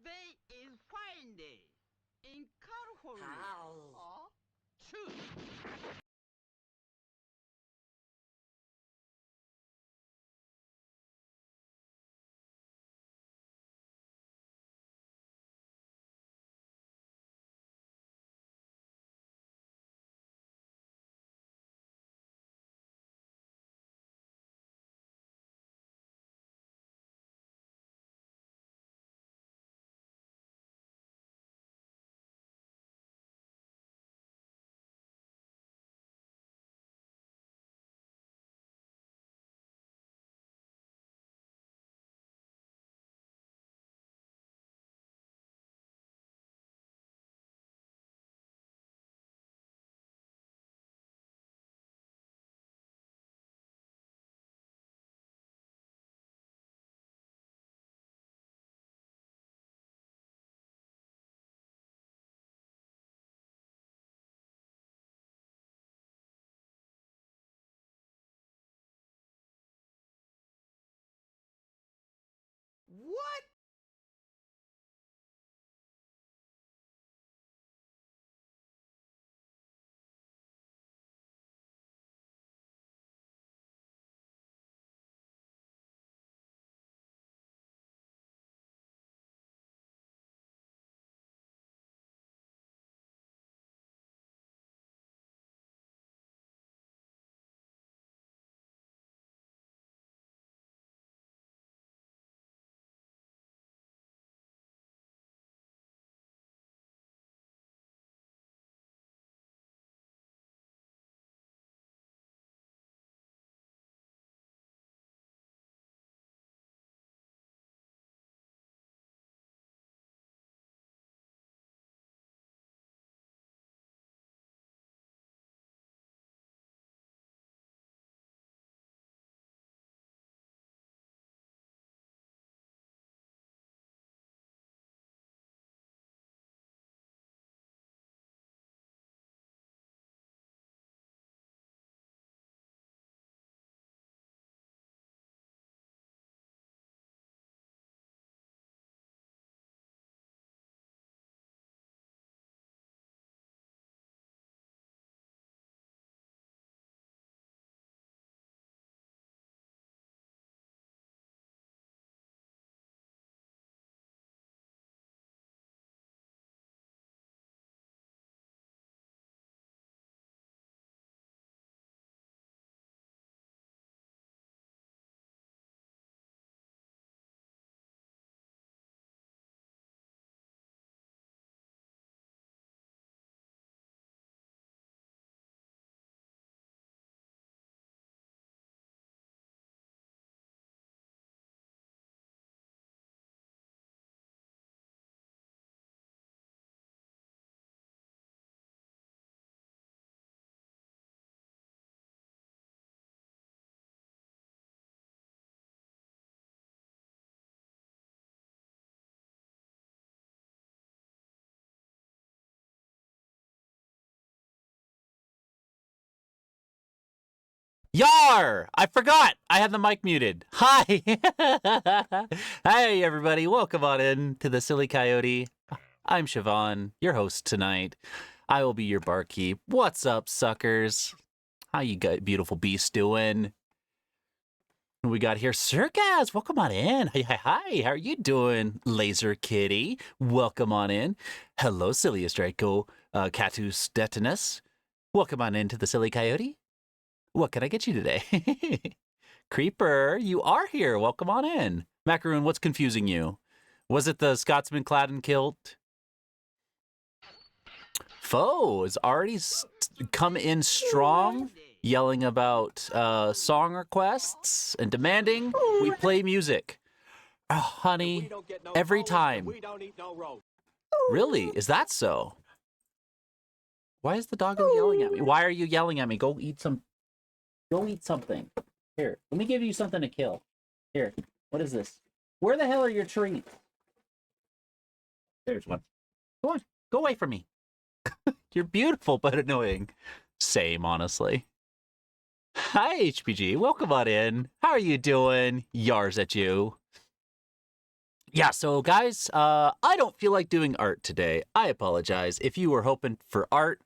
Today is fine day. In California. How? Choose. What? Yarr! I forgot! I had the mic muted. Hi! Hi, everybody. Welcome on in to the Silly Coyote. I'm Siobhan, your host tonight. I will be your barkeep. What's up, suckers? How you beautiful beasts doing? We got here Circus. Welcome on in. Hi. How are you doing, Laser Kitty? Welcome on in. Hello, Silliest Draco, Catus Detinus. Welcome on into the Silly Coyote. What can I get you today? Creeper, you are here. Welcome on in. Macaroon, what's confusing you? Was it the Scotsman clad in kilt? Foe has already come in strong, yelling about song requests and demanding we play music. Oh, honey, every time. Really? Is that so? Why is the doggo yelling at me? Why are you yelling at me? Go eat some. Go eat something. Here, let me give you something to kill. Here, what is this? Where the hell are your treats? There's one. Go on, go away from me. You're beautiful, but annoying. Same, honestly. Hi, HPG. Welcome on in. How are you doing? Yars at you. Yeah, so guys, I don't feel like doing art today. I apologize if you were hoping for art,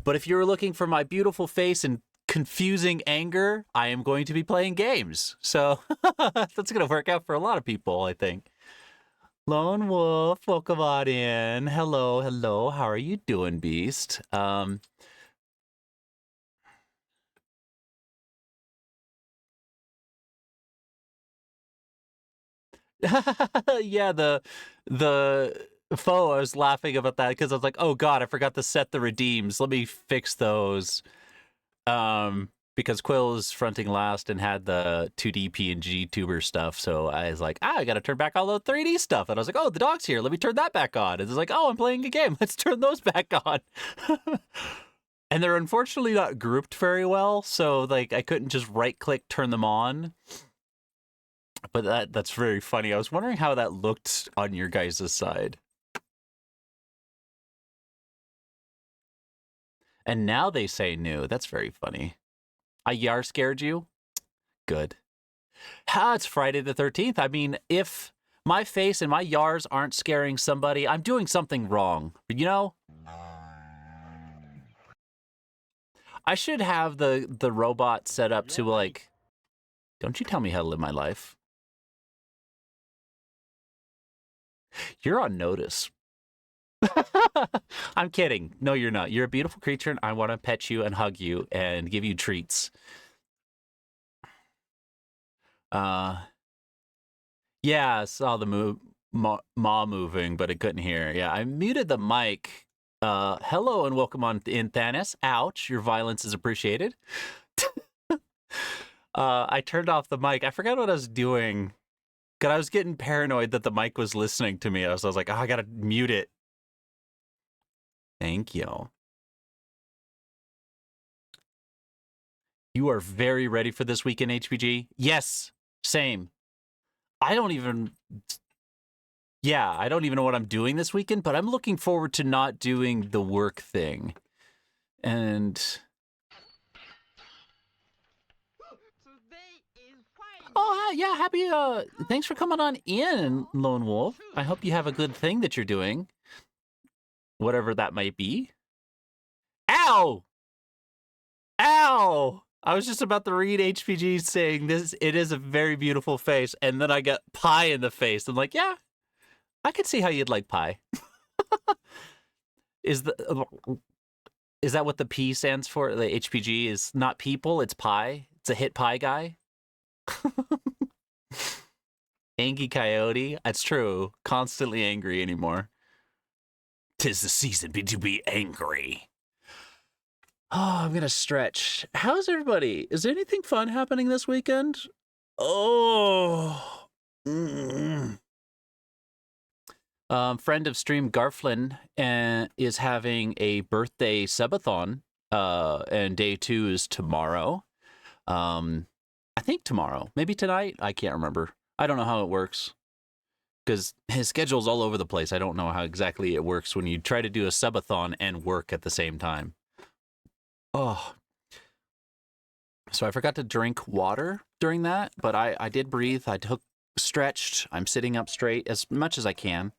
but if you were looking for my beautiful face and confusing anger, I am going to be playing games. So that's going to work out for a lot of people, I think. Lone Wolf, welcome on in. Hello, hello. How are you doing, Beast? Yeah, the foe. I was laughing about that because I was like, oh god, I forgot to set the redeems. Let me fix those. Because Quill was fronting last and had the 2D PNG tuber stuff, so I was like, I gotta turn back all the 3D stuff. And I was like, oh, the dog's here. Let me turn that back on. And it's like, oh, I'm playing a game. Let's turn those back on. And they're unfortunately not grouped very well, so like I couldn't just right click turn them on. But that's very funny. I was wondering how that looked on your guys' side. And now they say new. That's very funny. I yarr scared you? Good. It's Friday the 13th. I mean, if my face and my yarrs aren't scaring somebody, I'm doing something wrong. You know? I should have the robot set up to like, don't you tell me how to live my life. You're on notice. I'm kidding. No, you're not. You're a beautiful creature, and I want to pet you and hug you and give you treats. Yeah, I saw the maw moving, but I couldn't hear. Yeah, I muted the mic. Hello and welcome on in, Thanos. Ouch, your violence is appreciated. I turned off the mic. I forgot what I was doing. Because I was getting paranoid that the mic was listening to me. So I was like, oh, I gotta mute it. Thank you. You are very ready for this week in HPG? Yes, same. I don't even know what I'm doing this weekend, but I'm looking forward to not doing the work thing. And oh, yeah, happy thanks for coming on in, Lone Wolf. I hope you have a good thing that you're doing. Whatever that might be. Ow! Ow! I was just about to read HPG saying this. It is a very beautiful face, and then I got pie in the face. I'm like, yeah, I could see how you'd like pie. Is that what the P stands for? The HPG is not people, it's pie. It's a hit pie guy. Angry Coyote. That's true. Constantly angry anymore. 'Tis the season to be angry. Oh, I'm gonna stretch. How's everybody? Is there anything fun happening this weekend? Oh. Friend of stream Garflin is having a birthday subathon, and day 2 is tomorrow. I think tomorrow, maybe tonight. I can't remember. I don't know how it works because his schedule's all over the place. I don't know how exactly it works when you try to do a subathon and work at the same time. Oh, so I forgot to drink water during that, but I did breathe. I took stretched. I'm sitting up straight as much as I can.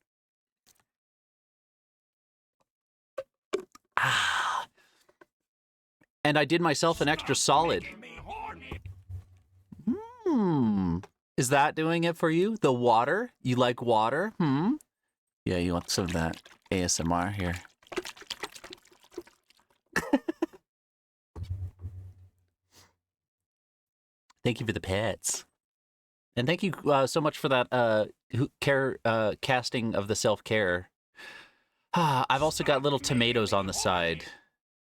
Ah. And I did myself an extra solid. Is that doing it for you? The water? You like water? Yeah, you want some of that ASMR here. Thank you for the pets. And thank you so much for that casting of the self-care. I've also got little tomatoes on the side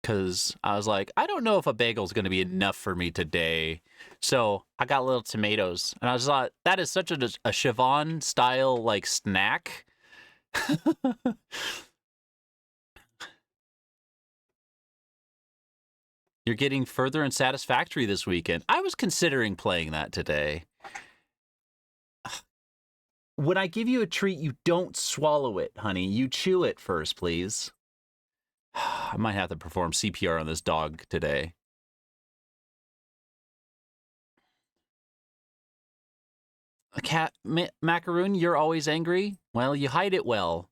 because I was like, I don't know if a bagel's going to be enough for me today. So I got little tomatoes. And I was like, that is such a Siobhan style like snack. You're getting Further and Satisfactory this weekend. I was considering playing that today. When I give you a treat, you don't swallow it, honey. You chew it first, please. I might have to perform CPR on this dog today. Macaroon, you're always angry? Well, you hide it well.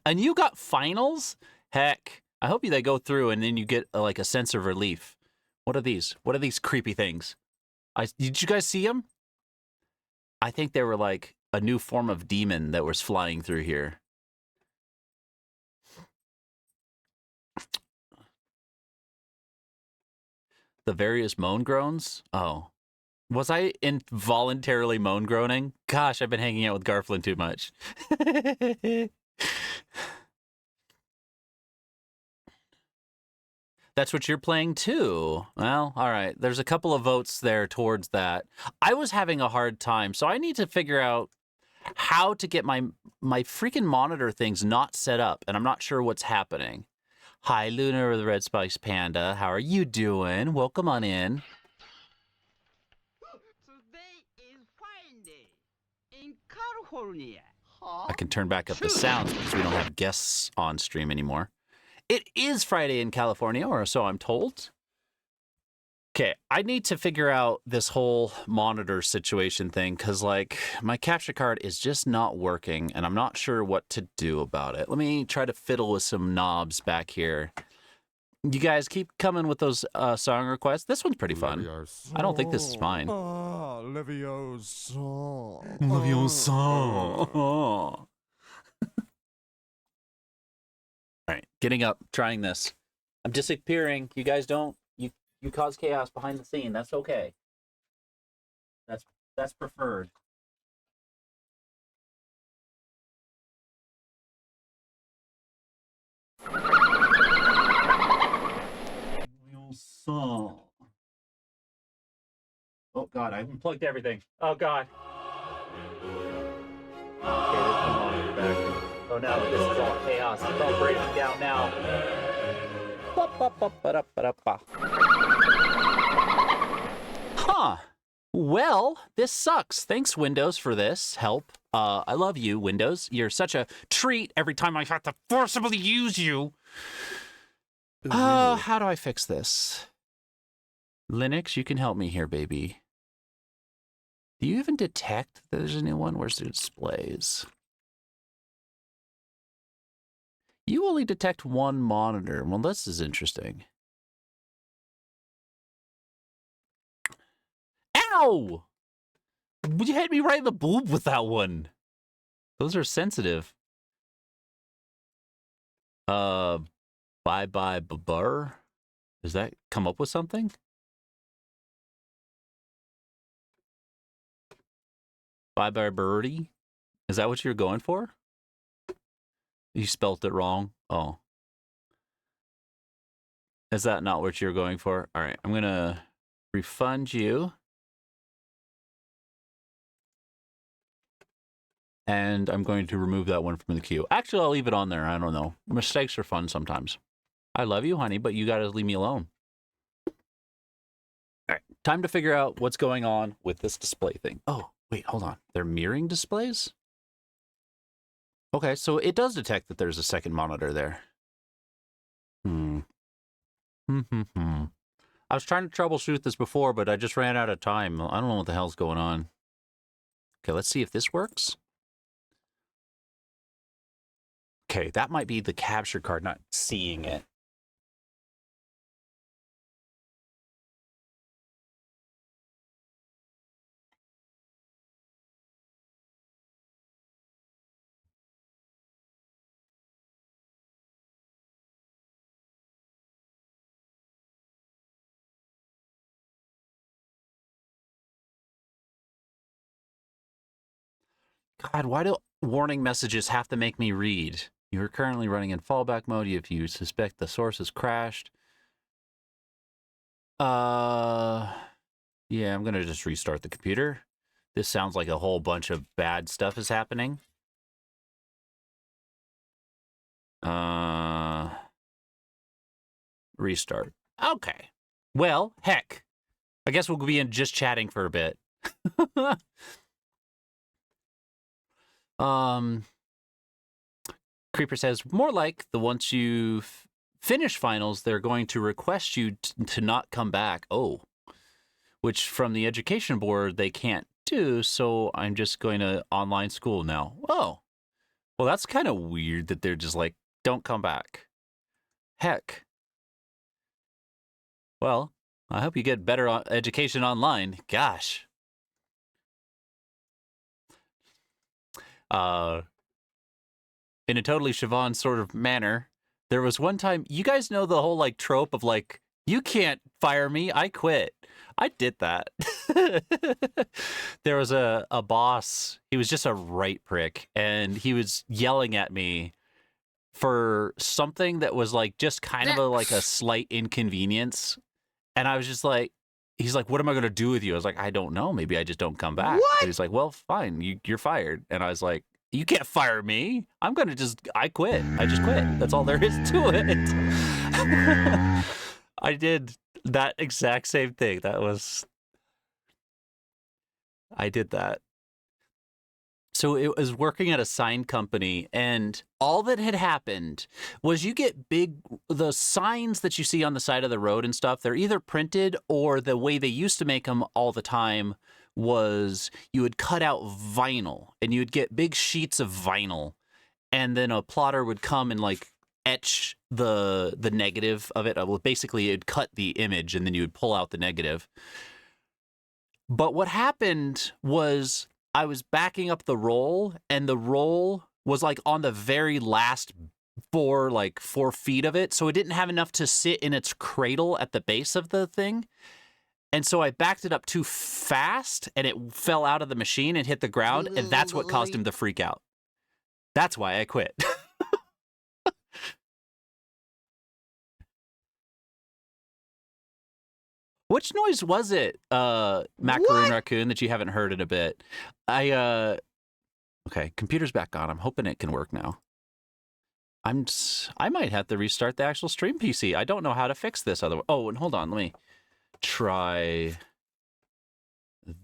And you got finals? Heck, I hope they go through and then you get like a sense of relief. What are these? What are these creepy things? Did you guys see them? I think they were like a new form of demon that was flying through here. The various moan groans? Oh. Was I involuntarily moan groaning? Gosh, I've been hanging out with Garflin too much. That's what you're playing too. Well, all right. There's a couple of votes there towards that. I was having a hard time, so I need to figure out how to get my freaking monitor things not set up, and I'm not sure what's happening. Hi, Luna or the Red Spice Panda. How are you doing? Welcome on in. Today is fine day in California. Huh? I can turn back up the sounds because we don't have guests on stream anymore. It is Friday in California, or so I'm told. Okay, I need to figure out this whole monitor situation thing because, like, my capture card is just not working, and I'm not sure what to do about it. Let me try to fiddle with some knobs back here. You guys keep coming with those song requests. This one's pretty fun. I don't think this is mine. Leviosa. All right, getting up, trying this. I'm disappearing. You guys don't. You cause chaos behind the scene. That's okay. That's preferred. Oh God, I unplugged everything. Oh God. Okay, there's no monitor back. Oh no, this is all chaos. It's all breaking down now. Huh. Well, this sucks. Thanks, Windows, for this help. I love you, Windows. You're such a treat every time I have to forcibly use you. How do I fix this? Linux, you can help me here, baby. Do you even detect that there's a new one? Where's the displays? You only detect one monitor. Well, this is interesting. Ow! You hit me right in the boob with that one. Those are sensitive. Bye-bye Babar? Does that come up with something? Bye-bye Birdie? Is that what you're going for? You spelt it wrong. Oh. Is that not what you're going for? All right, I'm going to refund you. And I'm going to remove that one from the queue. Actually, I'll leave it on there. I don't know. Mistakes are fun sometimes. I love you, honey, but you got to leave me alone. All right, time to figure out what's going on with this display thing. Oh, wait, hold on. They're mirroring displays? Okay, so it does detect that there's a second monitor there. I was trying to troubleshoot this before, but I just ran out of time. I don't know what the hell's going on. Okay, let's see if this works. Okay, that might be the capture card not seeing it. God, why do warning messages have to make me read? You are currently running in fallback mode if you suspect the source has crashed. Yeah, I'm gonna just restart the computer. This sounds like a whole bunch of bad stuff is happening. Restart. Okay. Well, heck. I guess we'll be in just chatting for a bit. Creeper says, more like the once you finish finals, they're going to request you to not come back. Oh. Which from the education board, they can't do, so I'm just going to online school now. Oh, well, that's kind of weird that they're just like, don't come back. Heck. Well, I hope you get better education online. Gosh. In a totally Siobhan sort of manner, there was one time, you guys know the whole like trope of like, you can't fire me, I quit. I did that. There was a boss, he was just a right prick, and he was yelling at me for something that was like just kind of like a slight inconvenience. And I was just like, he's like, what am I going to do with you? I was like, I don't know. Maybe I just don't come back. What? And he's like, well, fine. You're fired. And I was like, you can't fire me. I'm going to I quit. I just quit. That's all there is to it. I did that exact same thing. I did that. So it was working at a sign company, and all that had happened was you get the signs that you see on the side of the road and stuff, they're either printed, or the way they used to make them all the time was you would cut out vinyl, and you would get big sheets of vinyl, and then a plotter would come and like etch the negative of it. Well, basically it'd cut the image, and then you would pull out the negative. But what happened was I was backing up the roll, and the roll was like on the very last 4 feet of it. So it didn't have enough to sit in its cradle at the base of the thing. And so I backed it up too fast, and it fell out of the machine and hit the ground. And that's what caused him to freak out. That's why I quit. Which noise was it, Macaroon Raccoon, that you haven't heard in a bit? Okay, computer's back on. I'm hoping it can work now. I might have to restart the actual stream PC. I don't know how to fix this otherwise. Oh, and hold on, let me try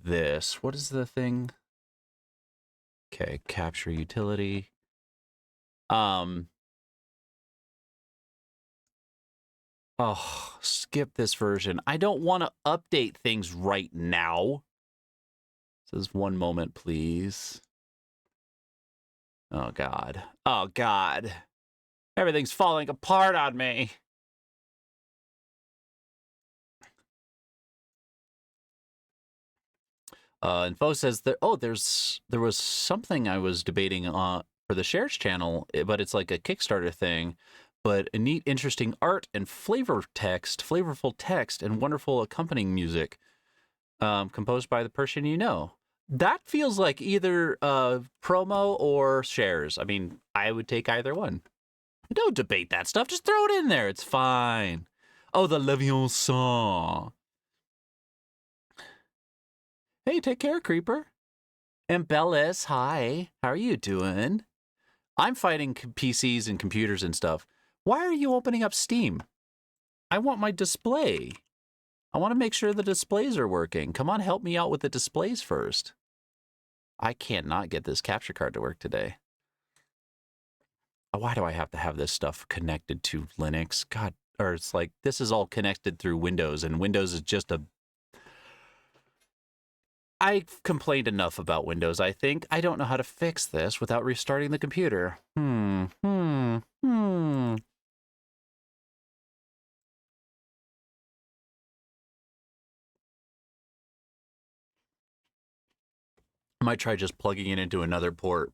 this. What is the thing? Okay, capture utility. Oh, skip this version. I don't want to update things right now. It says 1 moment, please. Oh, God. Oh, God. Everything's falling apart on me. Info says that, there was something I was debating for the Shares channel, but it's like a Kickstarter thing. But a neat, interesting art and flavorful text, and wonderful accompanying music, composed by the person you know. That feels like either promo or shares. I mean, I would take either one. Don't debate that stuff. Just throw it in there. It's fine. Oh, the Leviosa. Hey, take care, Creeper. And Bellis, hi. How are you doing? I'm fighting PCs and computers and stuff. Why are you opening up Steam? I want my display. I want to make sure the displays are working. Come on, help me out with the displays first. I can't not get this capture card to work today. Why do I have to have this stuff connected to Linux? God, or it's like, this is all connected through Windows, and Windows is just a... I've complained enough about Windows, I think. I don't know how to fix this without restarting the computer. I might try just plugging it into another port.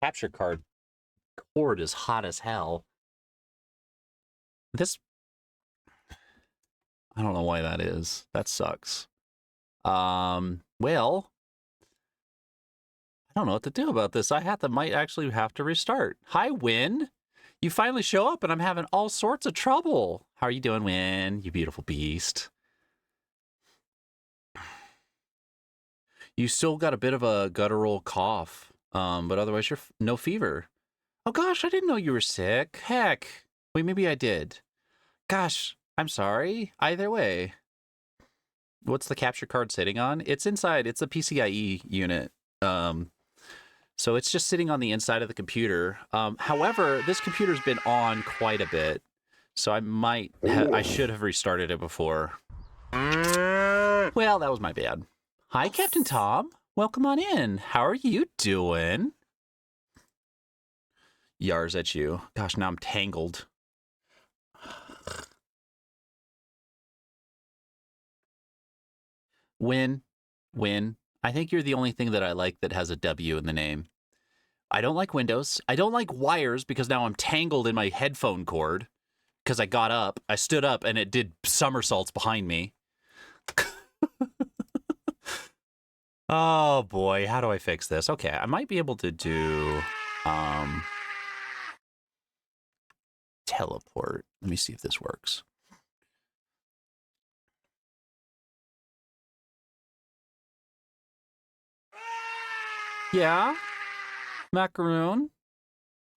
Capture card cord is hot as hell. This... I don't know why that is. That sucks. Well, I don't know what to do about this. Might actually have to restart. Hi, Win. You finally show up, and I'm having all sorts of trouble. How are you doing, Win? You beautiful beast. You still got a bit of a guttural cough, but otherwise you're no fever. Oh gosh, I didn't know you were sick. Heck. Wait, maybe I did. Gosh, I'm sorry. Either way. What's the capture card sitting on? It's inside. It's a PCIe unit. So it's just sitting on the inside of the computer. However, this computer's been on quite a bit. So I should have restarted it before. Well, that was my bad. Hi, Captain Tom. Welcome on in. How are you doing? Yar's at you. Gosh, now I'm tangled. Win. I think you're the only thing that I like that has a W in the name. I don't like Windows. I don't like wires because now I'm tangled in my headphone cord because I stood up and it did somersaults behind me. Oh boy, how do I fix this? Okay, I might be able to do teleport. Let me see if this works. Yeah, Macaroon,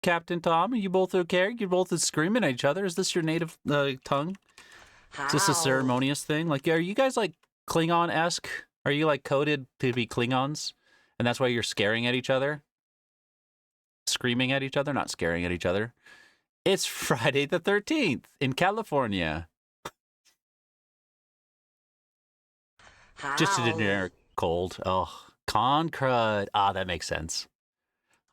Captain Tom, are you both okay? You're both screaming at each other. Is this your native tongue? Is this a ceremonious thing? Like, are you guys like Klingon-esque? Are you like coded to be Klingons? And that's why you're scaring at each other? Screaming at each other, not scaring at each other. It's Friday the 13th in California. Just a generic cold. Oh, con crud. Ah, that makes sense.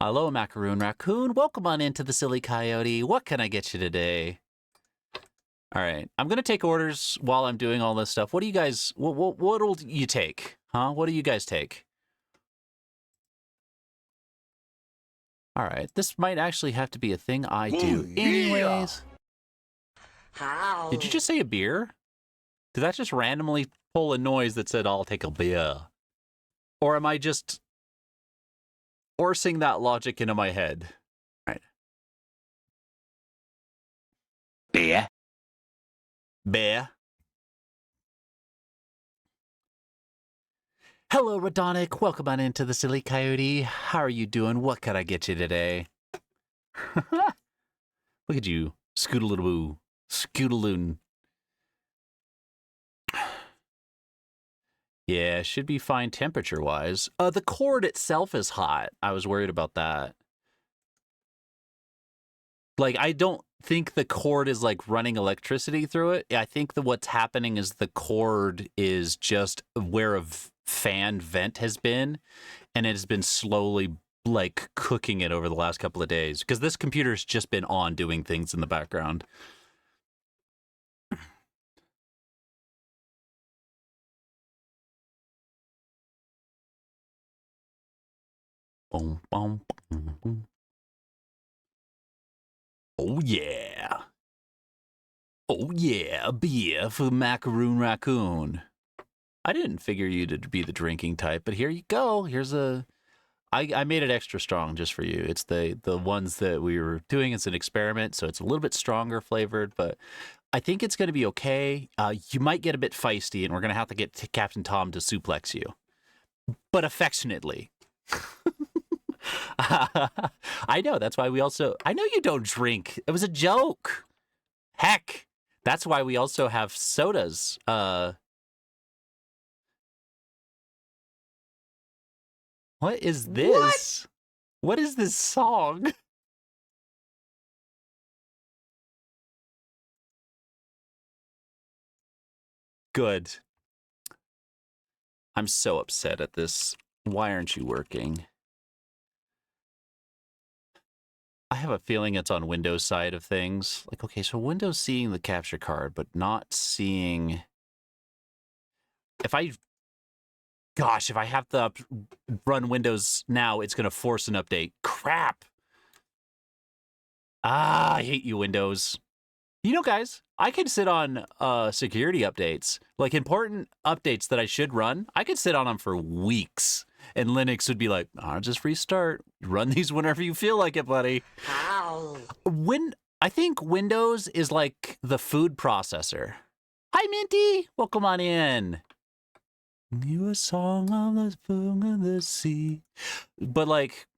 Hello, Macaroon Raccoon. Welcome on into the Silly Coyote. What can I get you today? All right. I'm going to take orders while I'm doing all this stuff. What do you guys, what'll you take? Huh? What do you guys take? All right. This might actually have to be a thing I do. Anyways. How? Did you just say a beer? Did that just randomly pull a noise that said, I'll take a beer? Or am I just forcing that logic into my head? All right. Beer. Bear. Hello, Radonic. Welcome on into the Silly Coyote. How are you doing? What can I get you today? Look at you. Scootaloo. Scootaloon. Yeah, should be fine temperature-wise. The cord itself is hot. I was worried about that. Like, I don't think the cord is, like, running electricity through it. I think that what's happening is the cord is just where a fan vent has been, and it has been slowly, like, cooking it over the last couple of days. Because this computer's just been on doing things in the background. Boom, boom, boom, boom. Oh, yeah. Oh, yeah, a beer for Macaroon Raccoon. I didn't figure you to be the drinking type, but here you go. Here's a... I made it extra strong just for you. It's the ones that we were doing. It's an experiment, so it's a little bit stronger flavored, but I think it's going to be okay. You might get a bit feisty, and we're going to have to get Captain Tom to suplex you. But affectionately. I know, that's why we also... I know you don't drink. It was a joke. Heck, that's why we also have sodas. What is this? What is this song? Good. I'm so upset at this. Why aren't you working? I have a feeling it's on Windows side of things. Like, okay, so Windows seeing the capture card, but not seeing... Gosh, if I have to run Windows now, it's going to force an update. Crap! Ah, I hate you, Windows. You know, guys, I could sit on security updates, like important updates that I should run. I could sit on them for weeks, and Linux would be like, "I'll just restart. Run these whenever you feel like it, buddy." How? I think Windows is like the food processor. Hi, Minty. Welcome on in. You a song on the spoon of the sea, but like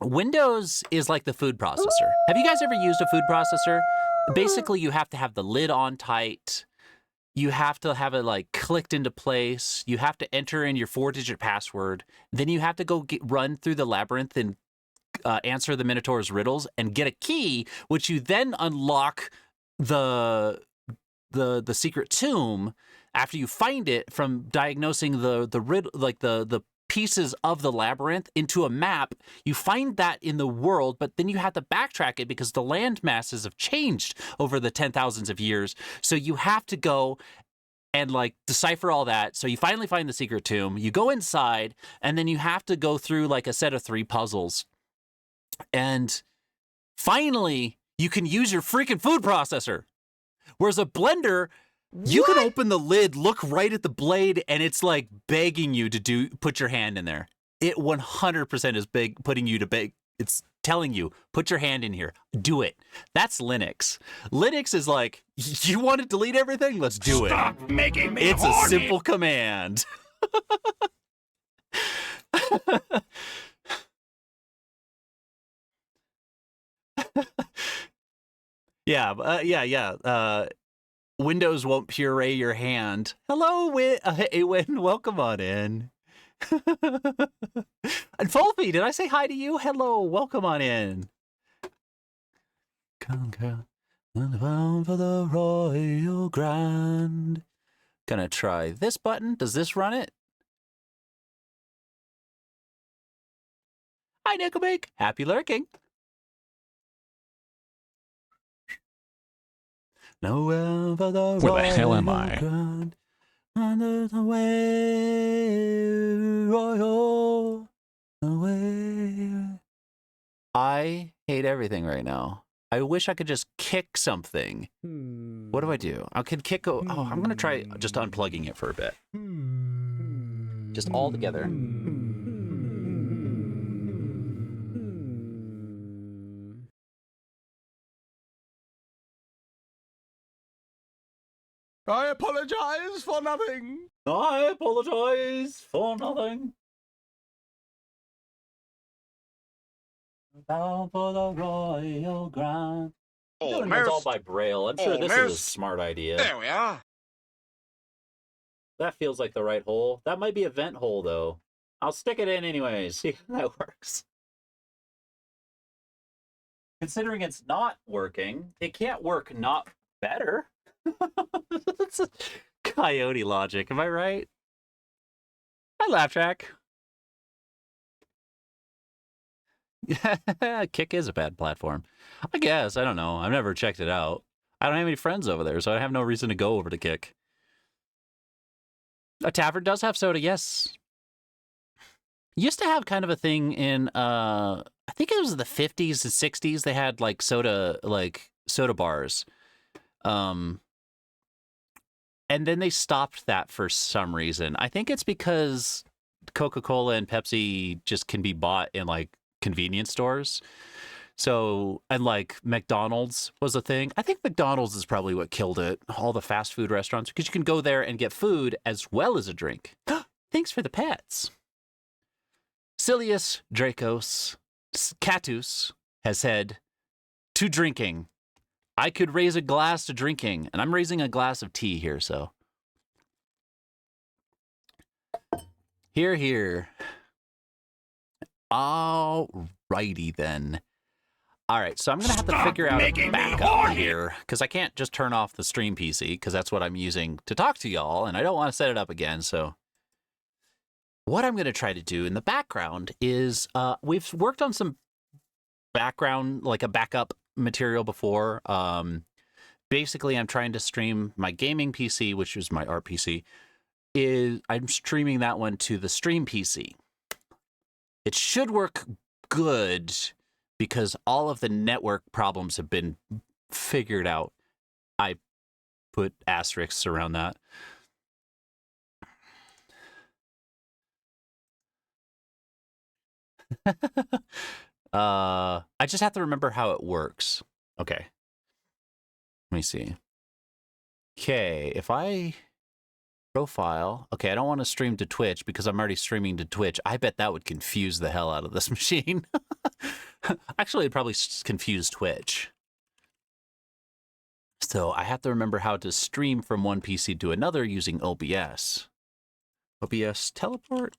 Windows is like the food processor. Have you guys ever used a food processor? Basically, you have to have the lid on tight. You have to have it like clicked into place. You have to enter in your 4-digit password. Then you have to go run through the labyrinth and answer the Minotaur's riddles and get a key, which you then unlock the secret tomb after you find it from diagnosing the pieces of the labyrinth into a map. You find that in the world, but then you have to backtrack it because the land masses have changed over the 10,000s of years. So you have to go and like decipher all that. So you finally find the secret tomb, you go inside, and then you have to go through like a set of 3 puzzles. And finally, you can use your freaking food processor. Whereas a blender, you can open the lid, look right at the blade, and it's like begging you to put your hand in there. It 100% is putting you to beg. It's telling you, put your hand in here. Do it. That's Linux. Linux is like, you want to delete everything? Let's do it. Stop making me It's horny. a simple command. Yeah. Windows won't puree your hand. Hello, Win. Welcome on in. And Fulfy, did I say hi to you? Hello, welcome on in. Come, girl, bound for the Royal Grand. Gonna try this button. Does this run it? Hi, Nickelbake. Happy lurking. Nowhere for the Where the hell am Royal I? Grand. Under the way, royal, away. I hate everything right now. I wish I could just kick something. What do I do? I could kick. I'm going to try just unplugging it for a bit. Just all together. I apologize for nothing. I apologize for nothing. Bound for the Royal Grand. Doing this all by Braille. I'm sure this is a smart idea. There we are. That feels like the right hole. That might be a vent hole, though. I'll stick it in anyways. See how that works. Considering it's not working, it can't work not better. That's coyote logic, am I right? Hi, Laugh Track. Kick is a bad platform. I guess. I don't know. I've never checked it out. I don't have any friends over there, so I have no reason to go over to Kick. A tavern does have soda, yes. Used to have kind of a thing in, I think it was the 50s and 60s. They had like soda bars. And then they stopped that for some reason. I think it's because Coca-Cola and Pepsi just can be bought in like convenience stores. So, and like McDonald's was a thing. I think McDonald's is probably what killed it. All the fast food restaurants, because you can go there and get food as well as a drink. Thanks for the pets. Silius Dracos Catus has said, to drinking. I could raise a glass to drinking, and I'm raising a glass of tea here, so. Here, here. All righty then. All right, so I'm going to have to figure out a backup here, because I can't just turn off the stream PC, because that's what I'm using to talk to y'all, and I don't want to set it up again, so. What I'm going to try to do in the background is, we've worked on some background, like a backup material before. Basically, I'm trying to stream my gaming PC, which is my art PC. I'm streaming that one to the stream PC. It should work good because all of the network problems have been figured out. I put asterisks around that. I just have to remember how it works. Okay. Let me see. Okay, if I Profile. Okay, I don't want to stream to Twitch because I'm already streaming to Twitch. I bet that would confuse the hell out of this machine. Actually, it'd probably confuse Twitch. So I have to remember how to stream from one PC to another using OBS. OBS teleport?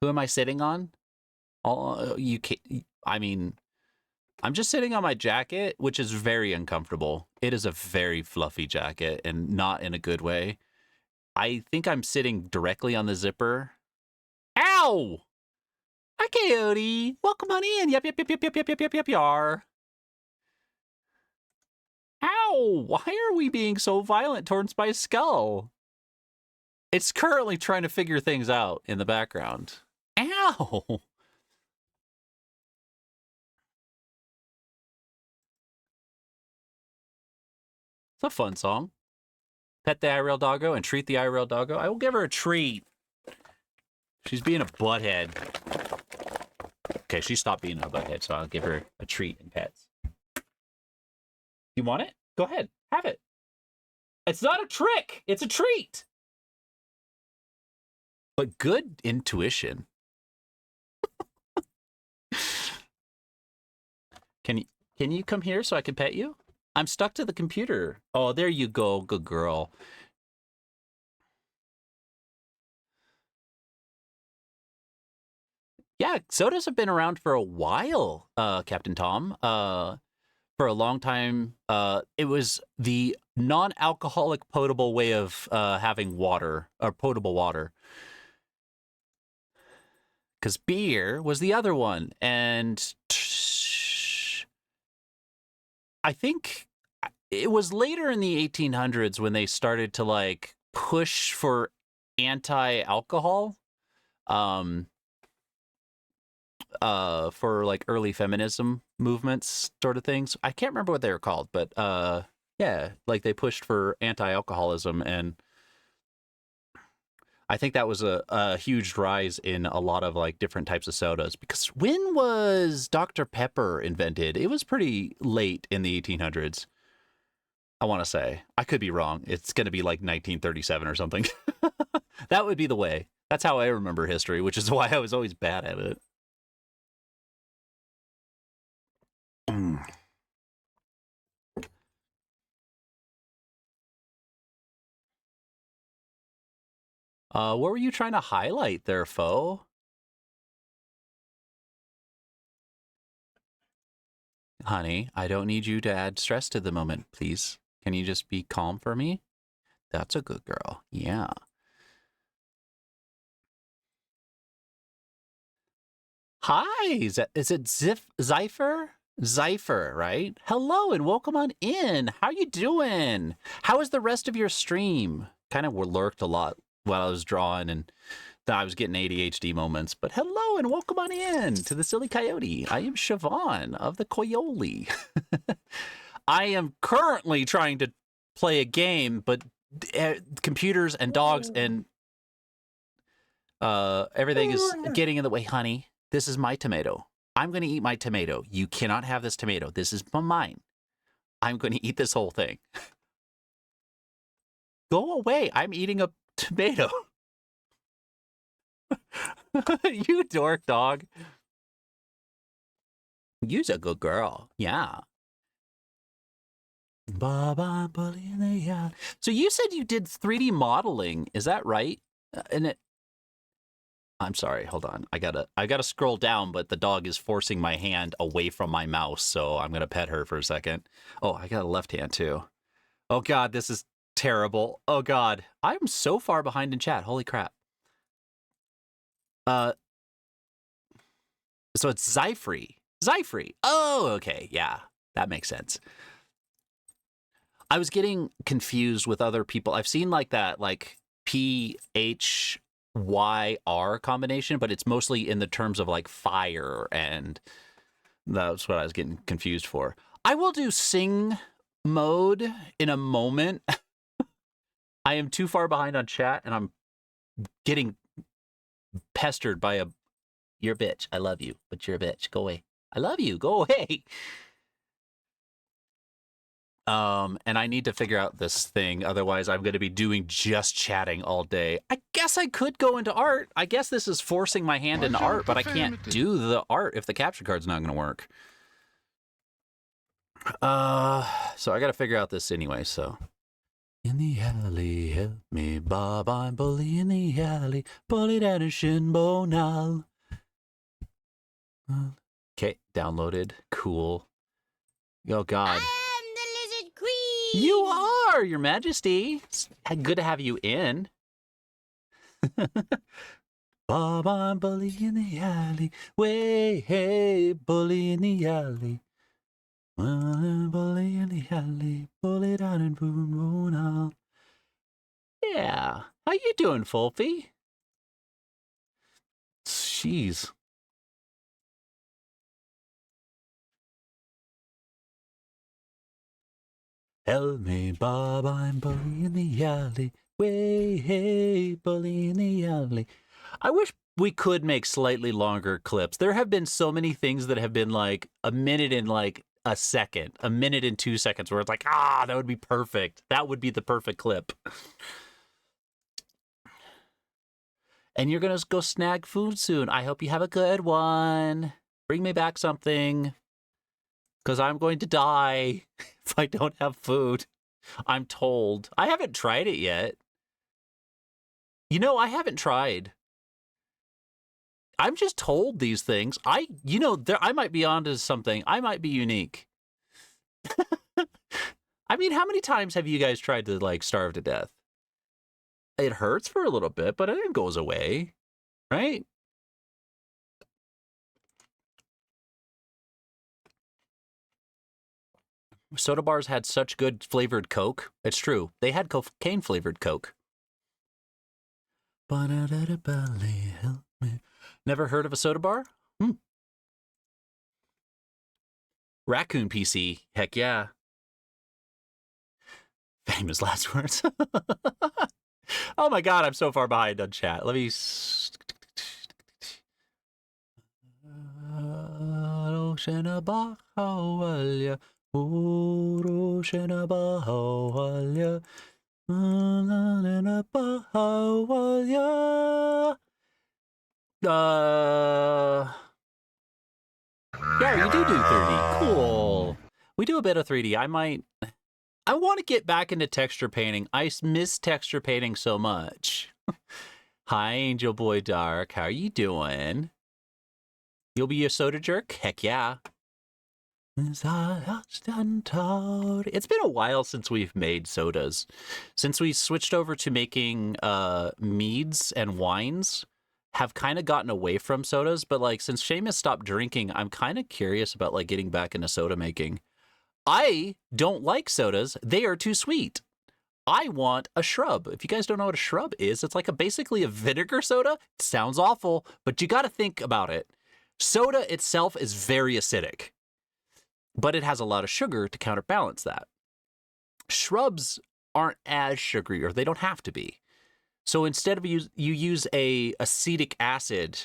Who am I sitting on? You can't, I mean, I'm just sitting on my jacket, which is very uncomfortable. It is a very fluffy jacket and not in a good way. I think I'm sitting directly on the zipper. Ow! Hi, Coyote. Welcome on in. Yep, yarr. Ow! Why are we being so violent towards my skull? It's currently trying to figure things out in the background. Ow! It's a fun song. Pet the IRL doggo and treat the IRL doggo. I will give her a treat. She's being a butthead. Okay, she stopped being a butthead, so I'll give her a treat and pets. You want it? Go ahead. Have it. It's not a trick. It's a treat. But good intuition. Can you come here so I can pet you? I'm stuck to the computer. Oh, there you go. Good girl. Yeah, sodas have been around for a while, Captain Tom. For a long time, it was the non-alcoholic potable way of having water, or potable water. Because beer was the other one. And I think it was later in the 1800s when they started to like push for anti-alcohol for like early feminism movements sort of things. I can't remember what they were called, but yeah, like they pushed for anti-alcoholism, and I think that was a huge rise in a lot of like different types of sodas. Because when was Dr. Pepper invented? It was pretty late in the 1800s. I want to say. I could be wrong. It's going to be like 1937 or something. That would be the way. That's how I remember history, which is why I was always bad at it. What were you trying to highlight there, foe? Honey, I don't need you to add stress to the moment, please. Can you just be calm for me? That's a good girl. Yeah. Hi, is it Zypher? Zypher, right? Hello and welcome on in. How you doing? How was the rest of your stream? Kind of lurked a lot while I was drawing, and then I was getting ADHD moments. But hello and welcome on in to the Silly Coyote. I am Siobhan of the Coyoli. I am currently trying to play a game, but computers and dogs and everything is getting in the way, honey. This is my tomato. I'm going to eat my tomato. You cannot have this tomato. This is mine. I'm going to eat this whole thing. Go away. I'm eating a tomato. You dork dog. You's a good girl. Yeah. Baba bully in the yard. So you said you did 3D modeling. Is that right? And I'm sorry, hold on. I gotta scroll down, but the dog is forcing my hand away from my mouse, so I'm gonna pet her for a second. Oh, I got a left hand too. Oh God, this is terrible. Oh God, I'm so far behind in chat. Holy crap. So it's Zyfree. Zyfree. Oh, okay, yeah, that makes sense. I was getting confused with other people. I've seen like that, like PHYR combination, but it's mostly in the terms of like fire, and that's what I was getting confused for. I will do sing mode in a moment. I am too far behind on chat, and I'm getting pestered by you're a bitch. I love you, but you're a bitch. Go away. I love you. Go away. And I need to figure out this thing. Otherwise, I'm going to be doing just chatting all day. I guess I could go into art. I guess this is forcing my hand into art, but I can't do the art if the capture card's not going to work. So I got to figure out this anyway, so. In the alley, help me, Bob, I'm bully in the alley, bullied at a shin bone now. Okay, downloaded. Cool. Oh, God. I am the lizard queen. You are, Your Majesty. It's good to have you in. Bob, I'm bully in the alley. Way, hey, bully in the alley. Bully in the alley. Bully down and boom, boom, out. Yeah. How you doing, Fulfy? Jeez. Help me, Bob, I'm bully in the alley. Way, hey, bully in the alley. I wish we could make slightly longer clips. There have been so many things that have been like a minute and like a second, a minute and 2 seconds, where it's like, that would be perfect. That would be the perfect clip. And you're going to go snag food soon. I hope you have a good one. Bring me back something. Because I'm going to die if I don't have food. I'm told. I haven't tried it yet. You know, I haven't tried. I'm just told these things. I might be onto something. I might be unique. I mean, how many times have you guys tried to, like, starve to death? It hurts for a little bit, but it goes away, right? Soda bars had such good flavored Coke. It's true. They had cocaine flavored Coke. Never heard of a soda bar? Raccoon PC. Heck yeah. Famous last words. Oh my God, I'm so far behind on chat. Let me... Yeah, you do 3D. Cool. We do a bit of 3D. I want to get back into texture painting. I miss texture painting so much. Hi, Angel Boy Dark. How are you doing? You'll be a soda jerk? Heck yeah. It's been a while since we've made sodas. Since we switched over to making meads and wines, have kind of gotten away from sodas, but like since Seamus stopped drinking, I'm kind of curious about like getting back into soda making. I don't like sodas. They are too sweet. I want a shrub. If you guys don't know what a shrub is, it's like basically a vinegar soda. It sounds awful, but you got to think about it. Soda itself is very acidic, but it has a lot of sugar to counterbalance that. Shrubs aren't as sugary, or they don't have to be. So instead of you use a acetic acid,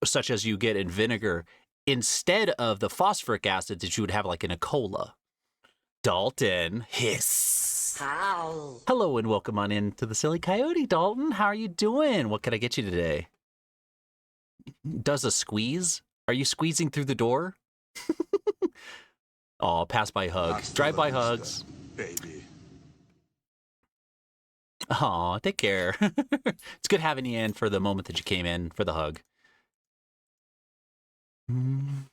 such as you get in vinegar, instead of the phosphoric acid that you would have like in a cola. Dalton, hiss. Howl. Hello and welcome on in to the Silly Coyote, Dalton. How are you doing? What can I get you today? Does a squeeze? Are you squeezing through the door? Oh, pass by hug. Drive by hugs. Baby. Aw, take care. It's good having you in for the moment that you came in for the hug. I'm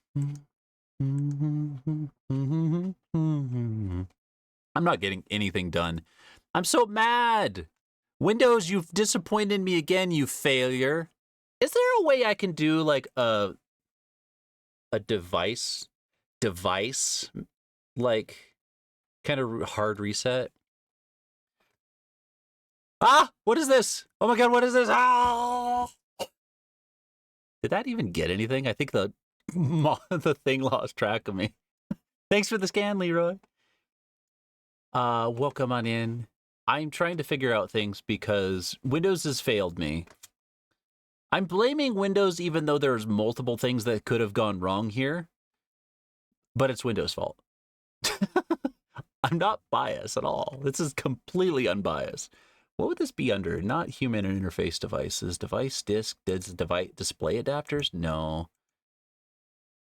not getting anything done. I'm so mad. Windows, you've disappointed me again, you failure. Is there a way I can do like a device, like kind of hard reset? Ah, what is this? Oh my God, what is this? Ah! Did that even get anything? I think the thing lost track of me. Thanks for the scan, Leroy. Welcome on in. I'm trying to figure out things because Windows has failed me. I'm blaming Windows even though there's multiple things that could have gone wrong here. But it's Windows' fault. I'm not biased at all. This is completely unbiased. What would this be under? Not human interface devices. Device disk, device display adapters? No.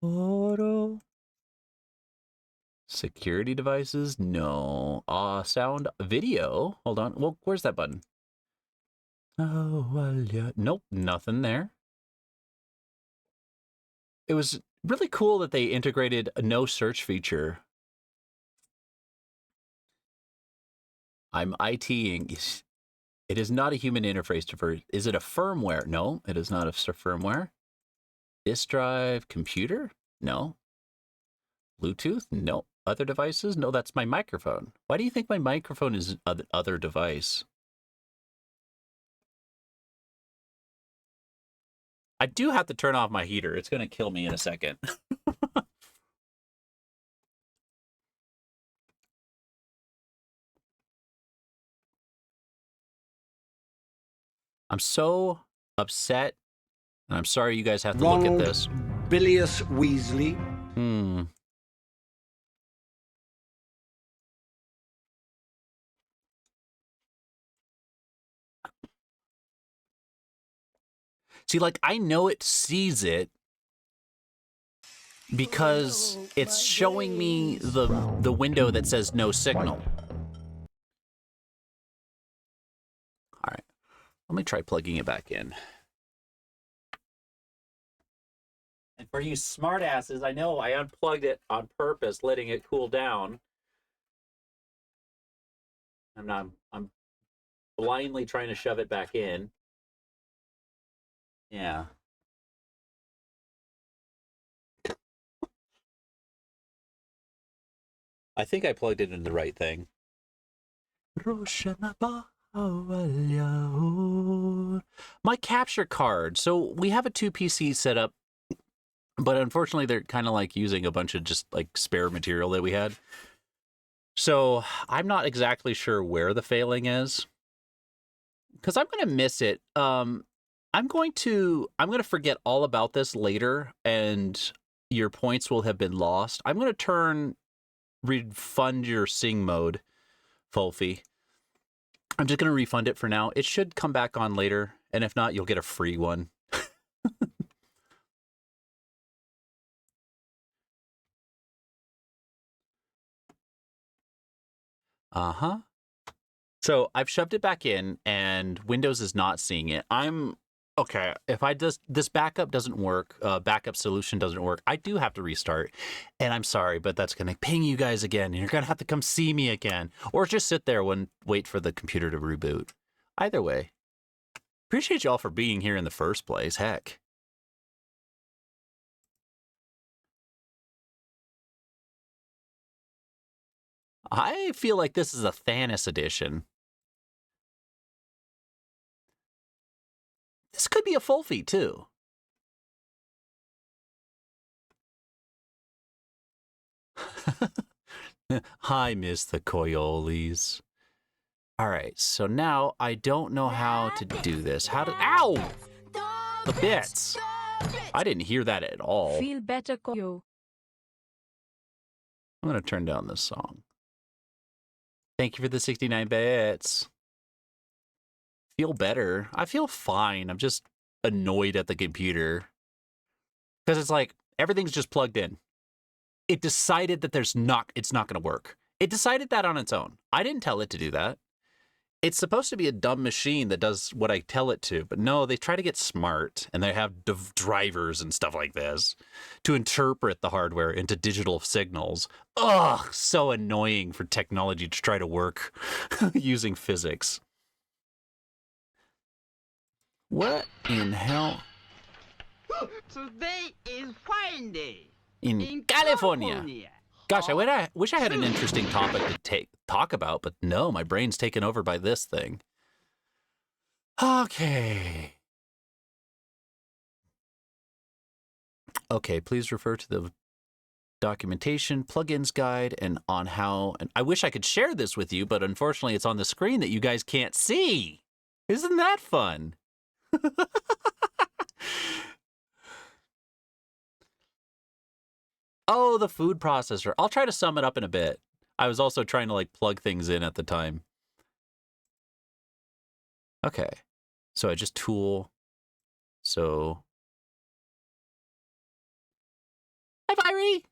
Auto. Security devices? No. Sound video. Hold on. Well, where's that button? Oh, well, yeah. Nope, nothing there. It was really cool that they integrated a no search feature. I'm ITing. It is not a human interface device. Is it a firmware? No, it is not a firmware. Disk drive, computer? No. Bluetooth? No. Other devices? No, that's my microphone. Why do you think my microphone is other device? I do have to turn off my heater. It's going to kill me in a second. I'm so upset. And I'm sorry you guys have to look at this. Bilious Weasley. See, like, I know it sees it because it's showing me the window that says no signal. All right, let me try plugging it back in. And for you smartasses, I know I unplugged it on purpose, letting it cool down. I'm blindly trying to shove it back in. Yeah. I think I plugged it in the right thing. My capture card. So we have a 2 PC setup, but unfortunately they're kind of like using a bunch of just like spare material that we had. So I'm not exactly sure where the failing is, because I'm going to miss it. I'm going to forget all about this later, and your points will have been lost. I'm going to refund your sing mode, Fulfy. I'm just going to refund it for now. It should come back on later, and if not, you'll get a free one. Uh-huh. So I've shoved it back in, and Windows is not seeing it. Okay, if this backup doesn't work, backup solution doesn't work, I do have to restart. And I'm sorry, but that's going to ping you guys again. And you're going to have to come see me again. Or just sit there and wait for the computer to reboot. Either way, appreciate y'all for being here in the first place. Heck. I feel like this is a Thanos edition. This could be a Fulfy, too. Hi, Miss the Coyoles. All right, so now I don't know how to do this. Ow! The bits. I didn't hear that at all. Feel better, Koyo. I'm going to turn down this song. Thank you for the 69 bits. Feel better. I feel fine. I'm just annoyed at the computer. Because it's like, everything's just plugged in. It decided that it's not going to work. It decided that on its own. I didn't tell it to do that. It's supposed to be a dumb machine that does what I tell it to. But no, they try to get smart. And they have drivers and stuff like this to interpret the hardware into digital signals. Ugh, so annoying for technology to try to work using physics. What in hell? Today is fine day. In California. Gosh, I wish I had an interesting topic to talk about, but no, my brain's taken over by this thing. Okay. Okay, please refer to the documentation, plugins guide, and on how... And I wish I could share this with you, but unfortunately it's on the screen that you guys can't see. Isn't that fun? Oh, the food processor. I'll try to sum it up in a bit. I was also trying to like plug things in at the time. Okay. So I just tool. So. Hi, Virey.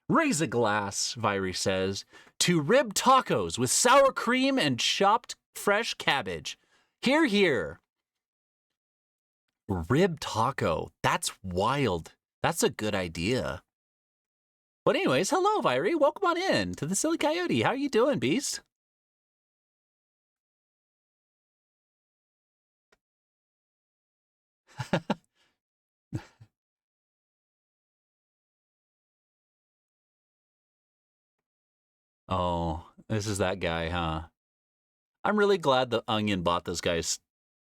Raise a glass, Virey says, to rib tacos with sour cream and chopped fresh cabbage. Hear, hear. Rib taco. That's wild. That's a good idea. But anyways, hello, Virey. Welcome on in to the Silly Coyote. How are you doing, Beast? Oh, this is that guy, huh? I'm really glad the Onion bought this guy's,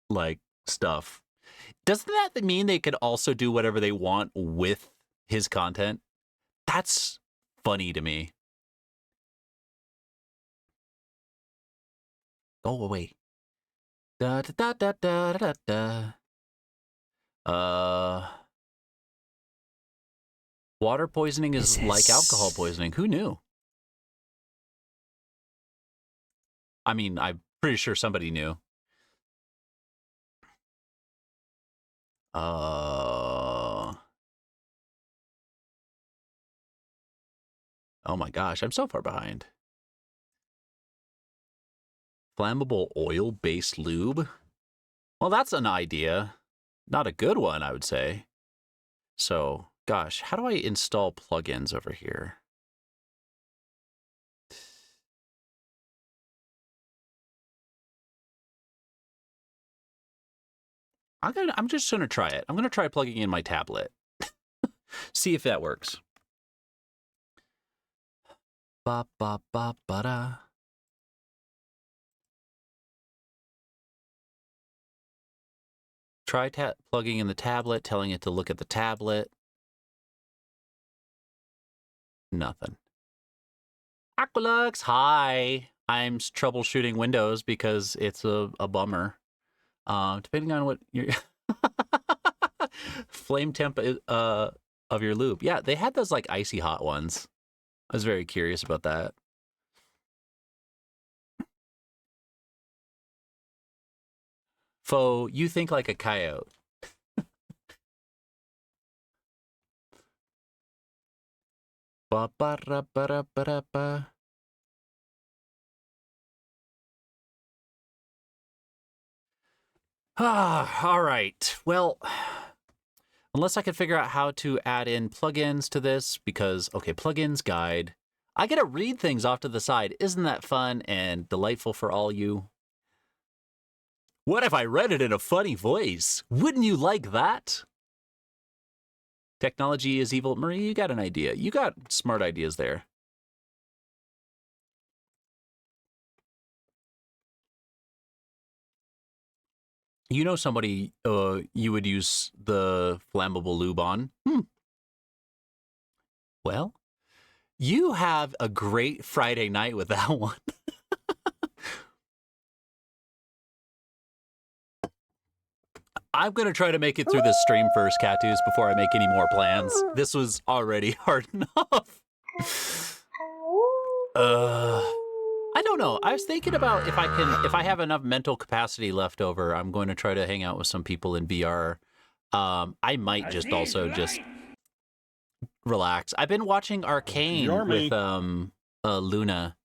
like, stuff. Doesn't that mean they could also do whatever they want with his content? That's funny to me. Go away. Da da da da da da da. Water poisoning is like alcohol poisoning. Who knew? I mean, I'm pretty sure somebody knew. Oh my gosh, I'm so far behind. Flammable oil-based lube? Well, that's an idea. Not a good one, I would say. So, gosh, how do I install plugins over here? I'm just gonna try it. I'm gonna try plugging in my tablet. See if that works. Ba ba ba ba da. Try plugging in the tablet, telling it to look at the tablet. Nothing. Aqualux, hi. I'm troubleshooting Windows because it's a bummer. Depending on what your flame temp of your lube. Yeah, they had those like icy hot ones. I was very curious about that. Fo, you think like a coyote. Ba ba ra ba ra ba ra ba. All right. Well, unless I can figure out how to add in plugins to this, because, okay, plugins guide. I get to read things off to the side. Isn't that fun and delightful for all you? What if I read it in a funny voice? Wouldn't you like that? Technology is evil. Marie, you got an idea. You got smart ideas there. You know somebody you would use the flammable lube on? Well, you have a great Friday night with that one. I'm going to try to make it through this stream first, Catus, before I make any more plans. This was already hard enough. I don't know. I was thinking about if I have enough mental capacity left over, I'm going to try to hang out with some people in VR. I might just also just relax. I've been watching Arcane with Luna,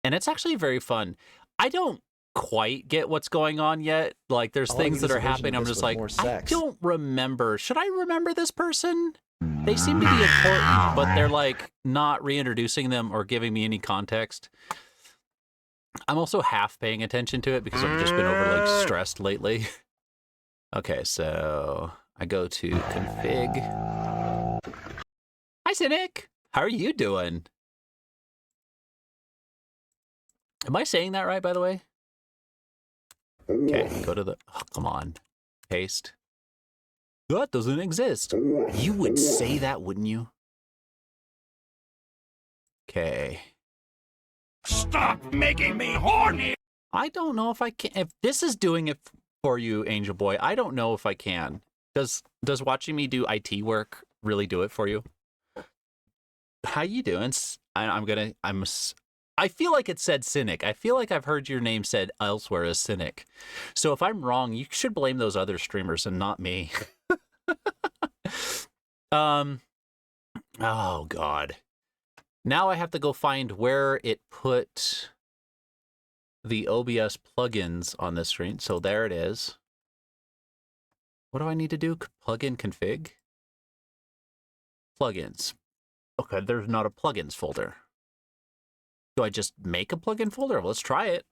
and it's actually very fun. I don't quite get what's going on yet. Like, there's things that are happening. I'm just like, I don't remember. Should I remember this person? They seem to be important, but they're like not reintroducing them or giving me any context. I'm also half paying attention to it because I've just been over like stressed lately. Okay, so I go to config. Hi, Cynic. How are you doing? Am I saying that right, by the way? Okay, go to the... Oh, come on. Paste. That doesn't exist. You would say that, wouldn't you? Okay. Stop making me horny! I don't know if I can... If this is doing it for you, Angel Boy, I don't know if I can. Does watching me do IT work really do it for you? How you doing? I feel like it said Cynic. I feel like I've heard your name said elsewhere as Cynic. So if I'm wrong, you should blame those other streamers and not me. Oh God. Now I have to go find where it put the OBS plugins on this screen. So there it is. What do I need to do? Plugin config? Plugins. Okay, there's not a plugins folder. Do I just make a plugin folder? Well, let's try it.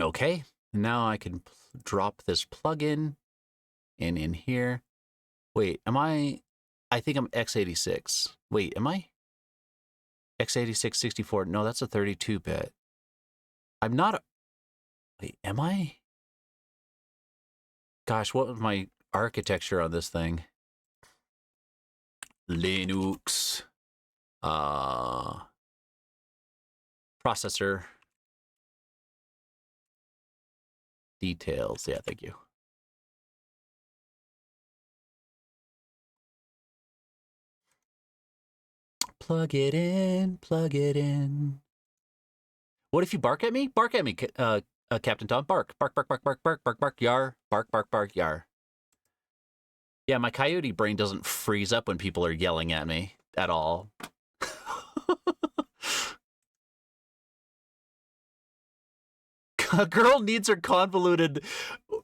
Okay, now I can drop this plugin in here. Wait, am I think I'm x86. Wait, am I? x86 64. No, that's a 32-bit. I'm not. Wait, am I? Gosh, what was my architecture on this thing? Linux. Processor. Details. Yeah, thank you. Plug it in, plug it in. What if you bark at me? Bark at me, Captain Tom. Bark, bark, bark, bark, bark, bark, bark, bark, yarr. Bark, bark, bark, yarr. Yeah, my coyote brain doesn't freeze up when people are yelling at me at all. A girl needs her convoluted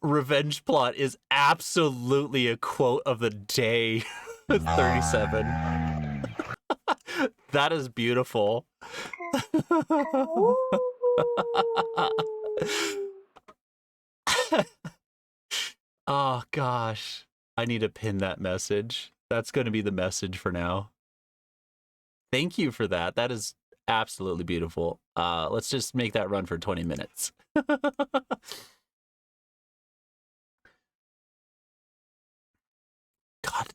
revenge plot is absolutely a quote of the day. 37. That is beautiful. Oh gosh, I need to pin that message. That's going to be the message for now. Thank you for that. That is absolutely beautiful. Let's just make that run for 20 minutes. God.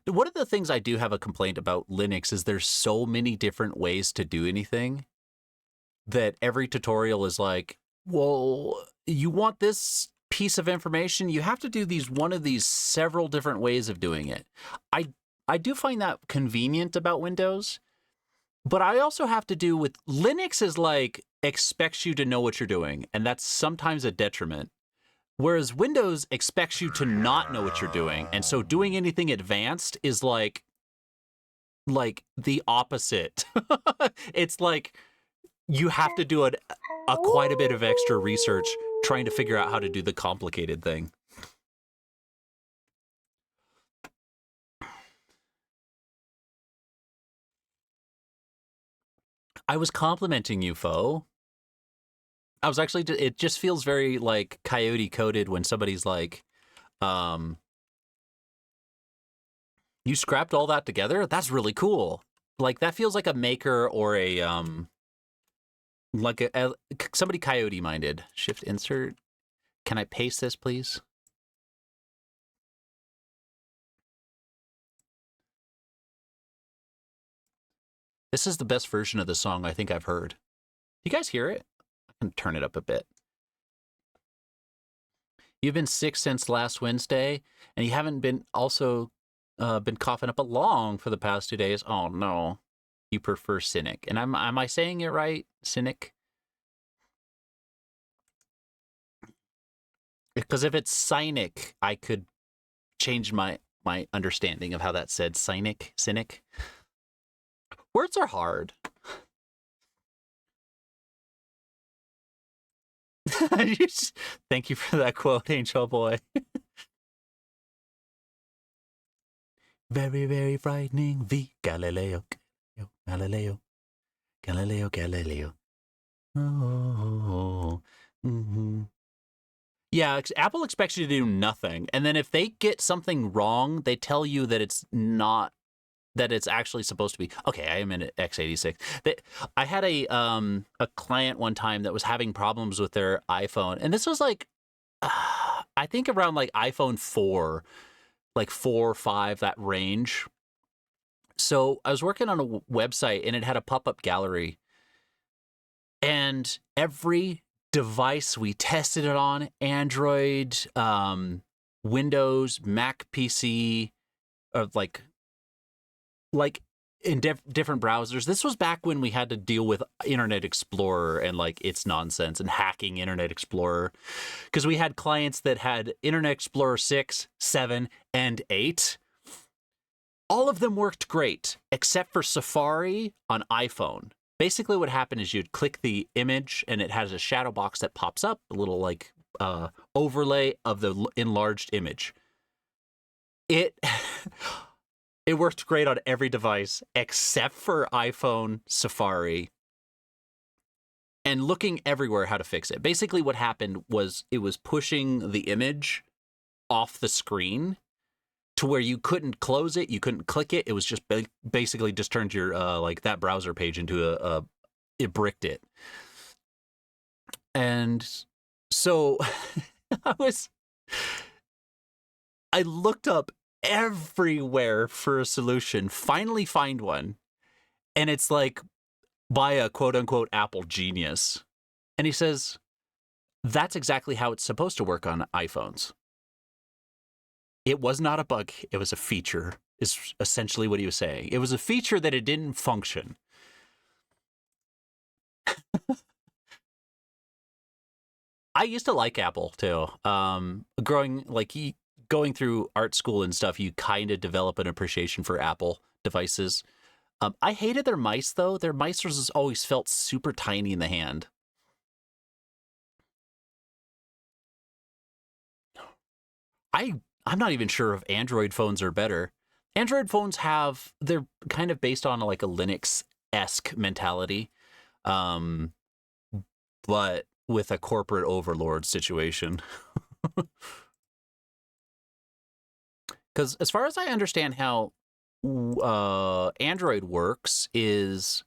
One of the things I do have a complaint about Linux is there's so many different ways to do anything that every tutorial is like, well, you want this piece of information, you have to do one of these several different ways of doing it. I do find that convenient about Windows, but I also have to do with Linux is like expects you to know what you're doing, and that's sometimes a detriment. Whereas Windows expects you to not know what you're doing, and so doing anything advanced is like the opposite. It's like you have to do a quite a bit of extra research trying to figure out how to do the complicated thing. I was complimenting you, Fo. I was actually, it just feels very like coyote coded when somebody's like, you scrapped all that together? That's really cool. Like that feels like a maker or a, like somebody coyote minded. Shift insert. Can I paste this, please? This is the best version of the song I think I've heard. You guys hear it? I can turn it up a bit. You've been sick since last Wednesday, and you haven't been been coughing up a lung for the past 2 days. Oh no, you prefer Cynic, and am I saying it right? Cynic? Because if it's Cynic, I could change my understanding of how that said. Cynic. Words are hard. Thank you for that quote, Angel Boy. Very, very frightening. Galileo. Oh. Mm-hmm. Yeah, Apple expects you to do nothing. And then if they get something wrong, they tell you that it's not, that it's actually supposed to be. Okay, I am in x86. I had a client one time that was having problems with their iPhone. And this was like, I think around like iPhone 4, like 4 or 5, that range. So I was working on a website and it had a pop-up gallery. And every device we tested it on, Android, Windows, Mac PC, or like in different browsers. This was back when we had to deal with Internet Explorer and like its nonsense and hacking Internet Explorer, because we had clients that had Internet Explorer 6, 7, and 8. All of them worked great, except for Safari on iPhone. Basically what happened is you'd click the image and it has a shadow box that pops up, a little like overlay of the enlarged image. It worked great on every device except for iPhone, Safari, and looking everywhere how to fix it. Basically what happened was it was pushing the image off the screen to where you couldn't close it, you couldn't click it. It was just basically just turned your like that browser page into it bricked it. And so I looked up everywhere for a solution, finally find one. And it's like by a quote unquote Apple genius. And he says, that's exactly how it's supposed to work on iPhones. It was not a bug. It was a feature, is essentially what he was saying. It was a feature that it didn't function. I used to like Apple too. Going through art school and stuff, you kind of develop an appreciation for Apple devices. I hated their mice though. Their mice was always felt super tiny in the hand. I'm not even sure if Android phones are better. Android phones they're kind of based on like a Linux-esque mentality, but with a corporate overlord situation. Because as far as I understand how Android works is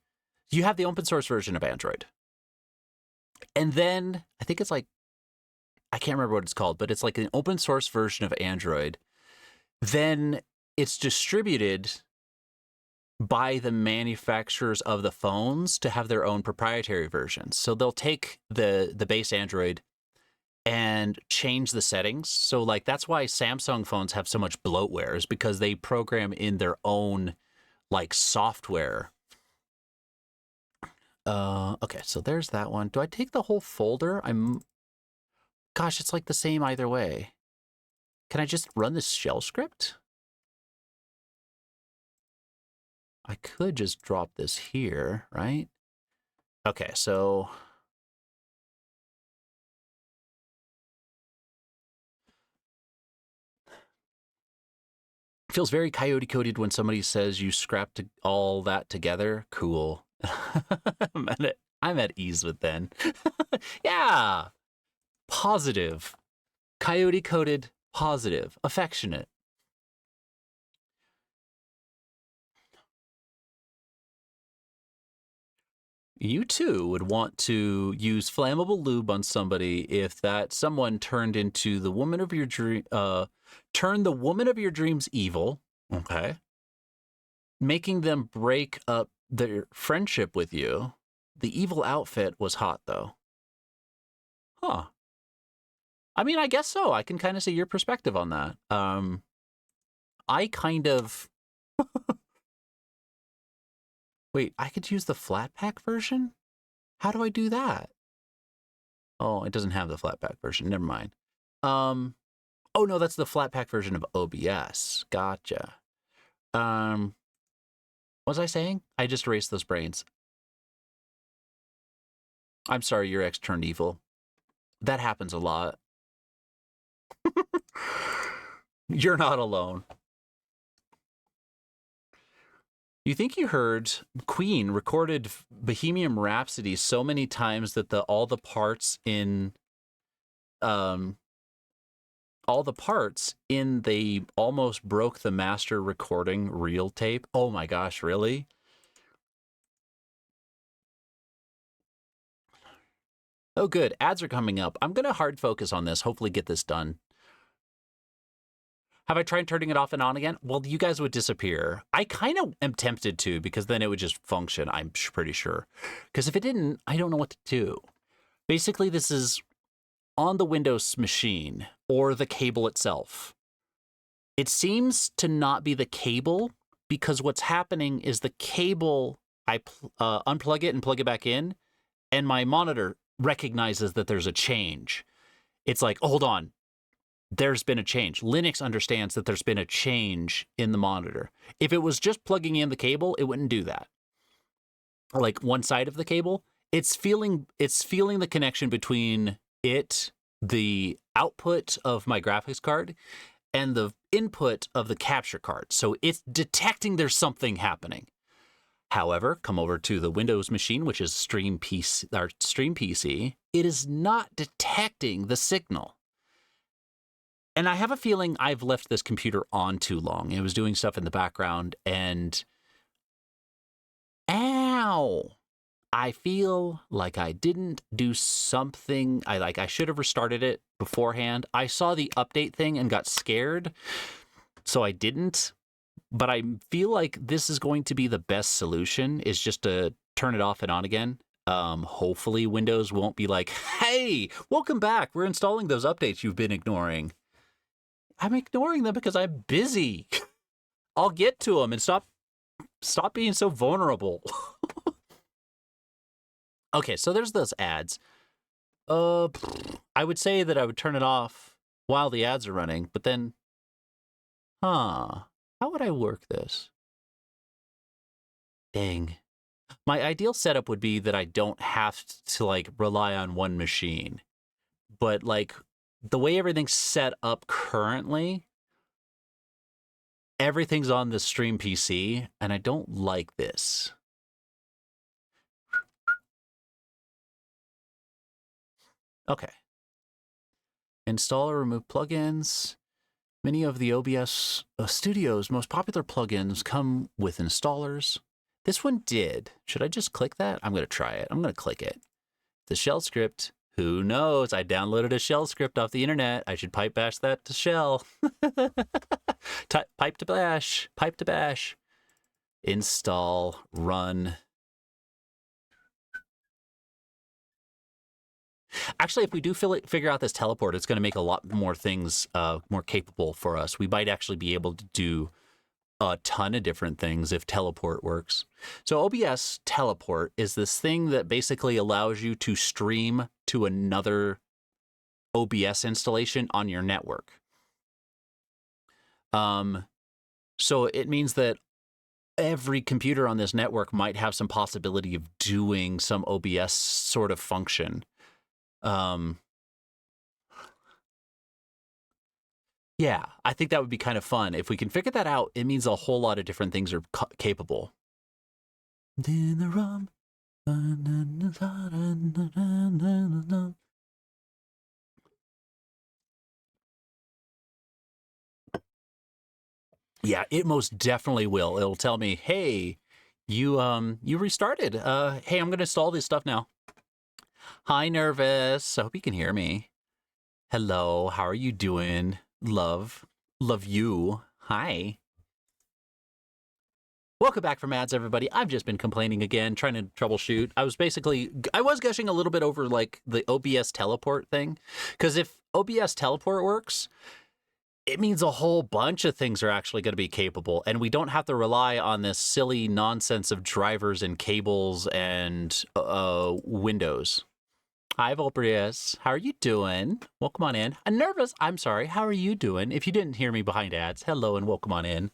you have the open source version of Android. And then I think it's like, I can't remember what it's called, but it's like an open source version of Android. Then it's distributed by the manufacturers of the phones to have their own proprietary versions. So they'll take the base Android and change the settings. So like that's why Samsung phones have so much bloatware, is because they program in their own like software. Okay, so there's that one. Do I take the whole folder? Gosh, it's like the same either way. Can I just run this shell script? I could just drop this here, right? Okay, so feels very coyote coded when somebody says you scrapped all that together. Cool. I'm at ease with then. Yeah. Positive. Coyote coded, positive, affectionate. You too would want to use flammable lube on somebody if that someone turned into the woman of your dream, turned the woman of your dreams evil. Okay. Making them break up their friendship with you. The evil outfit was hot though. Huh. I mean, I guess so. I can kind of see your perspective on that. I kind of... Wait, I could use the flat pack version? How do I do that? Oh, it doesn't have the flat pack version. Never mind. Oh no, that's the flat pack version of OBS. Gotcha. What was I saying? I just erased those brains. I'm sorry, your ex turned evil. That happens a lot. You're not alone. You think you heard Queen recorded Bohemian Rhapsody so many times that all the parts in they almost broke the master recording reel tape? Oh my gosh, really? Oh good, ads are coming up. I'm gonna hard focus on this, hopefully get this done. Have I tried turning it off and on again? Well, you guys would disappear. I kind of am tempted to, because then it would just function, I'm pretty sure. Because if it didn't, I don't know what to do. Basically, this is on the Windows machine. or the cable itself. It seems to not be the cable, because what's happening is the cable, I unplug it and plug it back in, and my monitor recognizes that there's a change. It's like, oh, hold on, there's been a change. Linux understands that there's been a change in the monitor. If it was just plugging in the cable, it wouldn't do that. Like one side of the cable, it's feeling the connection between it, the output of my graphics card, and the input of the capture card. So it's detecting there's something happening. However, come over to the Windows machine, which is Stream PC, it is not detecting the signal. And I have a feeling I've left this computer on too long. It was doing stuff in the background, and ow! I feel like I didn't do something. I should have restarted it beforehand. I saw the update thing and got scared, so I didn't. But I feel like this is going to be the best solution, is just to turn it off and on again. Hopefully Windows won't be like, hey, welcome back. We're installing those updates you've been ignoring. I'm ignoring them because I'm busy. I'll get to them and stop being so vulnerable. Okay, so there's those ads. I would say that I would turn it off while the ads are running, but then, how would I work this? Dang. My ideal setup would be that I don't have to like rely on one machine. But like the way everything's set up currently, everything's on the Stream PC, and I don't like this. Okay. Install or remove plugins. Many of the OBS Studio's most popular plugins come with installers. This one did. Should I just click that? I'm going to try it. I'm going to click it. The shell script. Who knows? I downloaded a shell script off the internet. I should pipe bash that to shell. Pipe to bash. Pipe to bash. Install. Run. Actually, if we do figure out this teleport, it's going to make a lot more things more capable for us. We might actually be able to do a ton of different things if teleport works. So OBS teleport is this thing that basically allows you to stream to another OBS installation on your network. So it means that every computer on this network might have some possibility of doing some OBS sort of function. Yeah, I think that would be kind of fun. If we can figure that out, it means a whole lot of different things are capable. In the rum. Yeah, it most definitely will. It'll tell me, hey, you restarted. Hey, I'm gonna install this stuff now. Hi, Nervous. I hope you can hear me. Hello, how are you doing? Love you. Hi. Welcome back from ads, everybody. I've just been complaining again, trying to troubleshoot. I was gushing a little bit over like the OBS teleport thing, because if OBS teleport works, it means a whole bunch of things are actually going to be capable, and we don't have to rely on this silly nonsense of drivers and cables and Windows. Hi, Volprius. How are you doing? Welcome on in. I'm nervous. I'm sorry. How are you doing? If you didn't hear me behind ads, hello and welcome on in.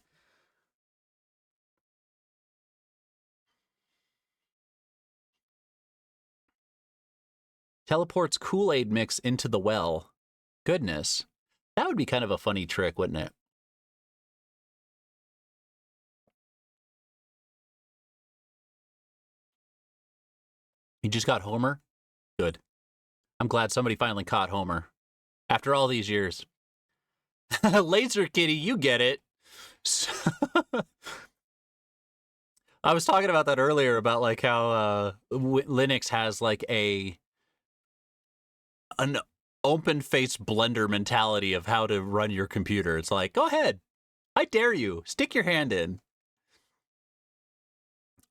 Teleports Kool-Aid mix into the well. Goodness. That would be kind of a funny trick, wouldn't it? You just got Homer? Good. I'm glad somebody finally caught Homer. After all these years. Laser Kitty, you get it. I was talking about that earlier, about like how Linux has like an open-faced blender mentality of how to run your computer. It's like, go ahead. I dare you. Stick your hand in.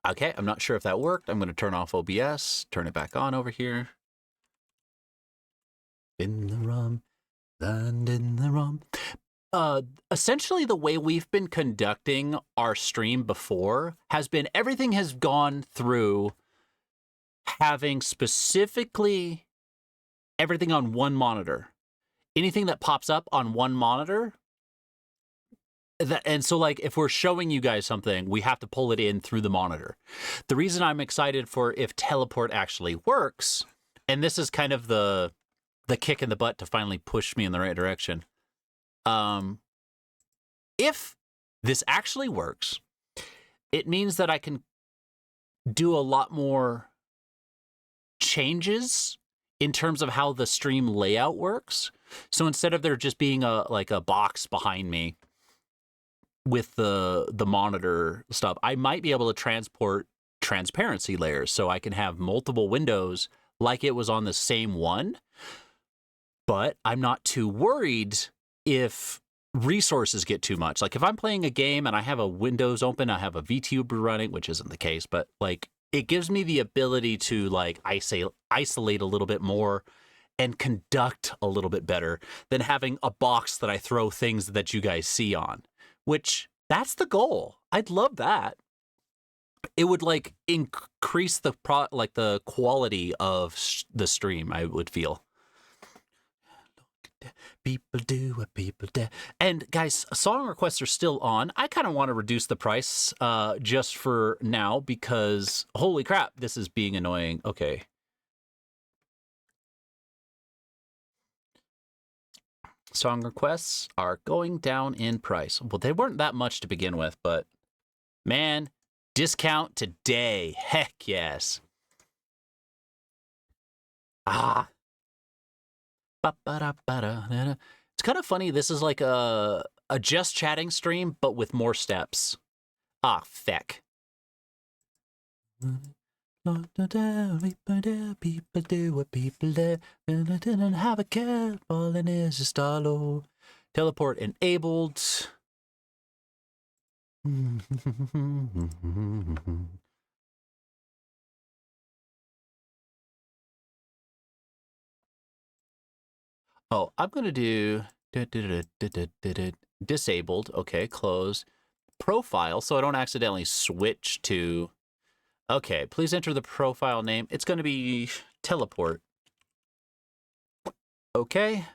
Okay, I'm not sure if that worked. I'm going to turn off OBS, turn it back on over here. In the rum. Land in the wrong. Essentially the way we've been conducting our stream before has been everything has gone through having specifically everything on one monitor. Anything that pops up on one monitor. And so, like, if we're showing you guys something, we have to pull it in through the monitor. The reason I'm excited for if teleport actually works, and this is kind of the kick in the butt to finally push me in the right direction. If this actually works, it means that I can do a lot more changes in terms of how the stream layout works. So instead of there just being a box behind me with the monitor stuff, I might be able to transport transparency layers so I can have multiple windows like it was on the same one. But I'm not too worried if resources get too much. Like if I'm playing a game and I have a Windows open, I have a VTuber running, which isn't the case, but like it gives me the ability to like isolate a little bit more and conduct a little bit better than having a box that I throw things that you guys see on, which that's the goal. I'd love that. It would like increase the the quality of the stream, I would feel. People do what people do. And guys, song requests are still on. I kind of want to reduce the price just for now because holy crap, this is being annoying. Okay. Song requests are going down in price. Well, they weren't that much to begin with, but man, discount today. Heck yes. Ah. It's kind of funny. This is like a just chatting stream, but with more steps. Ah, feck. People do what people do. Didn't have a care. Falling is just all low. Teleport enabled. Oh, I'm going to do disabled. Okay, close. Profile, so I don't accidentally switch to... Okay, please enter the profile name. It's going to be teleport. Okay.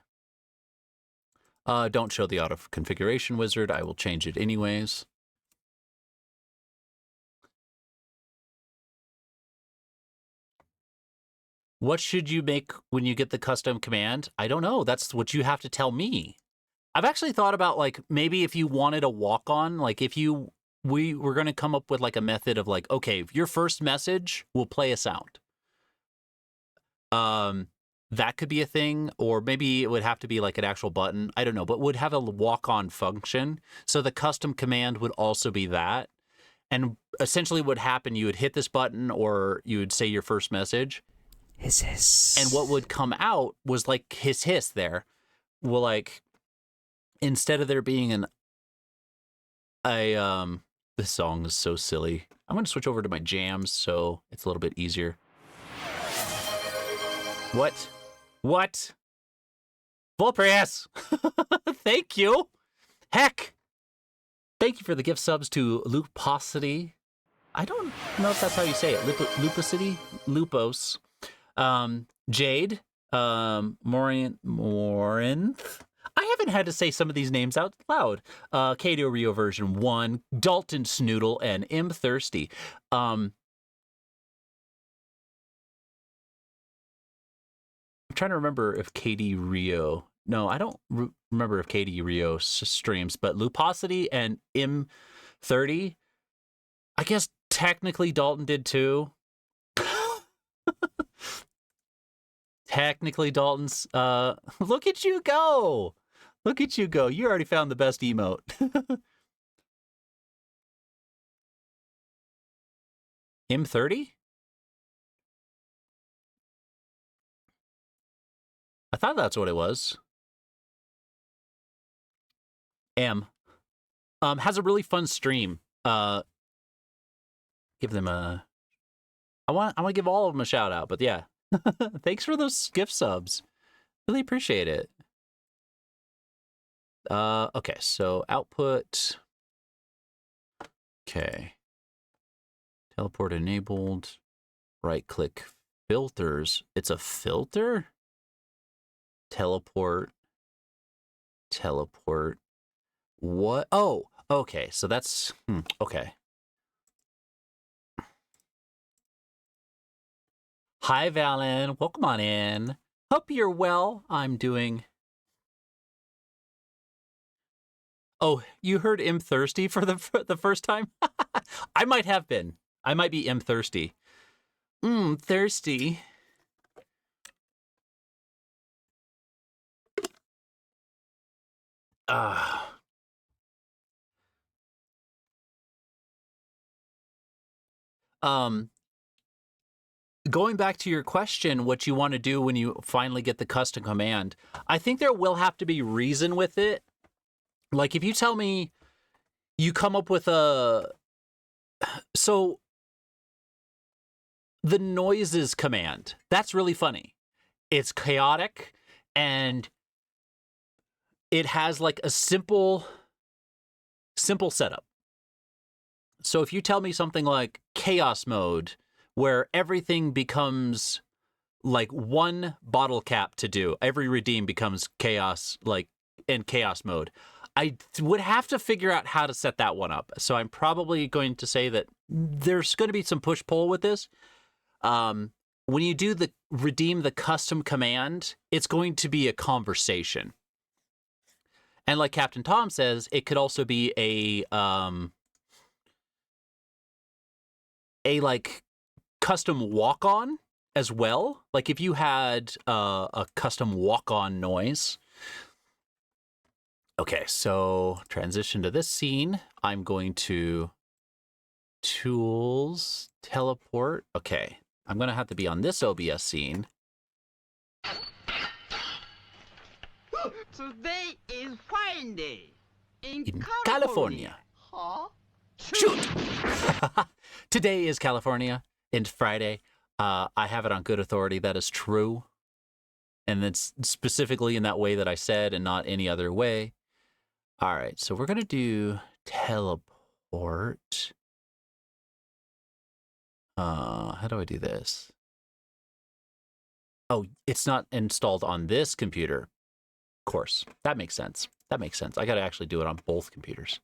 Don't show the auto configuration wizard. I will change it anyways. What should you make when you get the custom command? I don't know. That's what you have to tell me. I've actually thought about like maybe if you wanted a walk-on, like if you we were going to come up with like a method of like, okay, your first message will play a sound. That could be a thing, or maybe it would have to be like an actual button. I don't know, but would have a walk-on function. So the custom command would also be that. And essentially what would happen, you would hit this button or you would say your first message. Hiss hiss. And what would come out was like hiss hiss there. Well, like instead of there being this song is so silly. I'm going to switch over to my jams so it's a little bit easier. What? Full press. Thank you. Heck. Thank you for the gift subs to Luposity. I don't know if that's how you say it. Luposity? Lupos. Jade. Morinth. I haven't had to say some of these names out loud. Kato Rio version 1, Dalton Snoodle, and M Thirsty. I'm trying to remember if Katie Rio... No, I don't remember if Katie Rio streams, but Luposity and M30, I guess technically Dalton did too. Technically Dalton's... look at you go! Look at you go. You already found the best emote. M30? I thought that's what it was. M. Has a really fun stream. Give them a... I want to give all of them a shout out, but yeah. Thanks for those gift subs. Really appreciate it. Okay, so output. Okay. Teleport enabled. Right click filters. It's a filter? Teleport. Teleport. What? Oh, okay. So that's okay. Hi, Valen. Welcome on in. Hope you're well. I'm doing. Oh, you heard "im thirsty" for the first time? I might have been. I might be "im thirsty." Thirsty. Going back to your question, what you want to do when you finally get the custom command, I think there will have to be reason with it. Like if you tell me you come up with so the noises command, that's really funny. It's chaotic and it has like a simple setup. So if you tell me something like chaos mode, where everything becomes like one bottle cap to do, every redeem becomes chaos, like in chaos mode, I would have to figure out how to set that one up. So I'm probably going to say that there's going to be some push-pull with this. When you do the redeem the custom command, it's going to be a conversation. And like Captain Tom says, it could also be a like custom walk-on as well. Like if you had a custom walk-on noise. Okay, so transition to this scene. I'm going to tools, teleport. Okay, I'm going to have to be on this OBS scene. Today is fine day. In California. Huh? Shoot! Today is California and Friday. I have it on good authority. That is true. And it's specifically in that way that I said and not any other way. All right, so we're going to do teleport. How do I do this? Oh, it's not installed on this computer. Of course, that makes sense. That makes sense. I got to actually do it on both computers.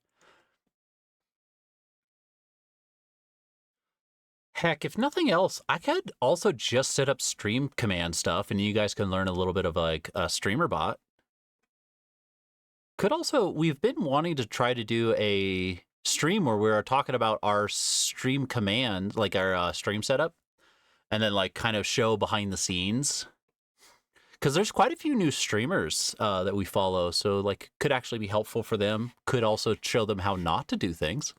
Heck, if nothing else, I could also just set up stream command stuff and you guys can learn a little bit of like a streamer bot. Could also, we've been wanting to try to do a stream where we're talking about our stream command, like our stream setup, and then like kind of show behind the scenes. Because there's quite a few new streamers that we follow, so like could actually be helpful for them. Could also show them how not to do things.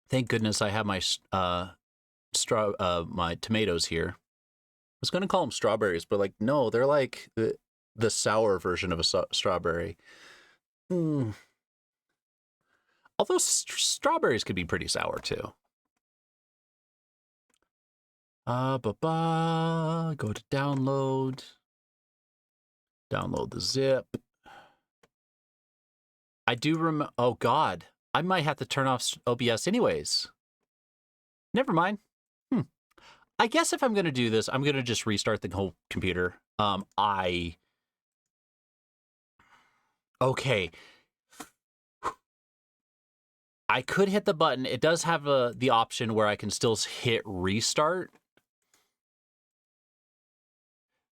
Thank goodness I have my my tomatoes here. I was going to call them strawberries, but like no, they're like the sour version of a strawberry. Although strawberries could be pretty sour too. Go to download. Download the zip. I do remember. Oh God, I might have to turn off OBS anyways. Never mind. I guess if I'm going to do this, I'm going to just restart the whole computer. Okay. I could hit the button. It does have the option where I can still hit restart.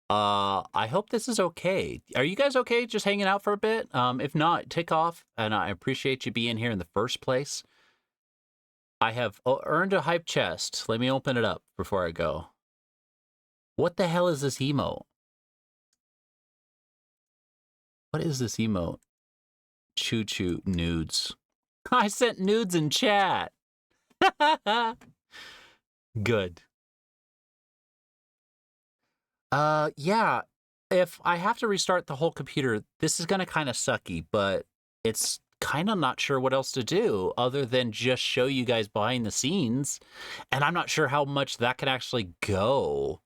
I hope this is okay. Are you guys okay just hanging out for a bit? If not, take off. And I appreciate you being here in the first place. I have earned a hype chest. Let me open it up before I go. What the hell is this emote? What is this emote? Choo-choo nudes. I sent nudes in chat. Good. Yeah. If I have to restart the whole computer, this is going to kind of sucky, but it's kind of not sure what else to do other than just show you guys behind the scenes. And I'm not sure how much that can actually go.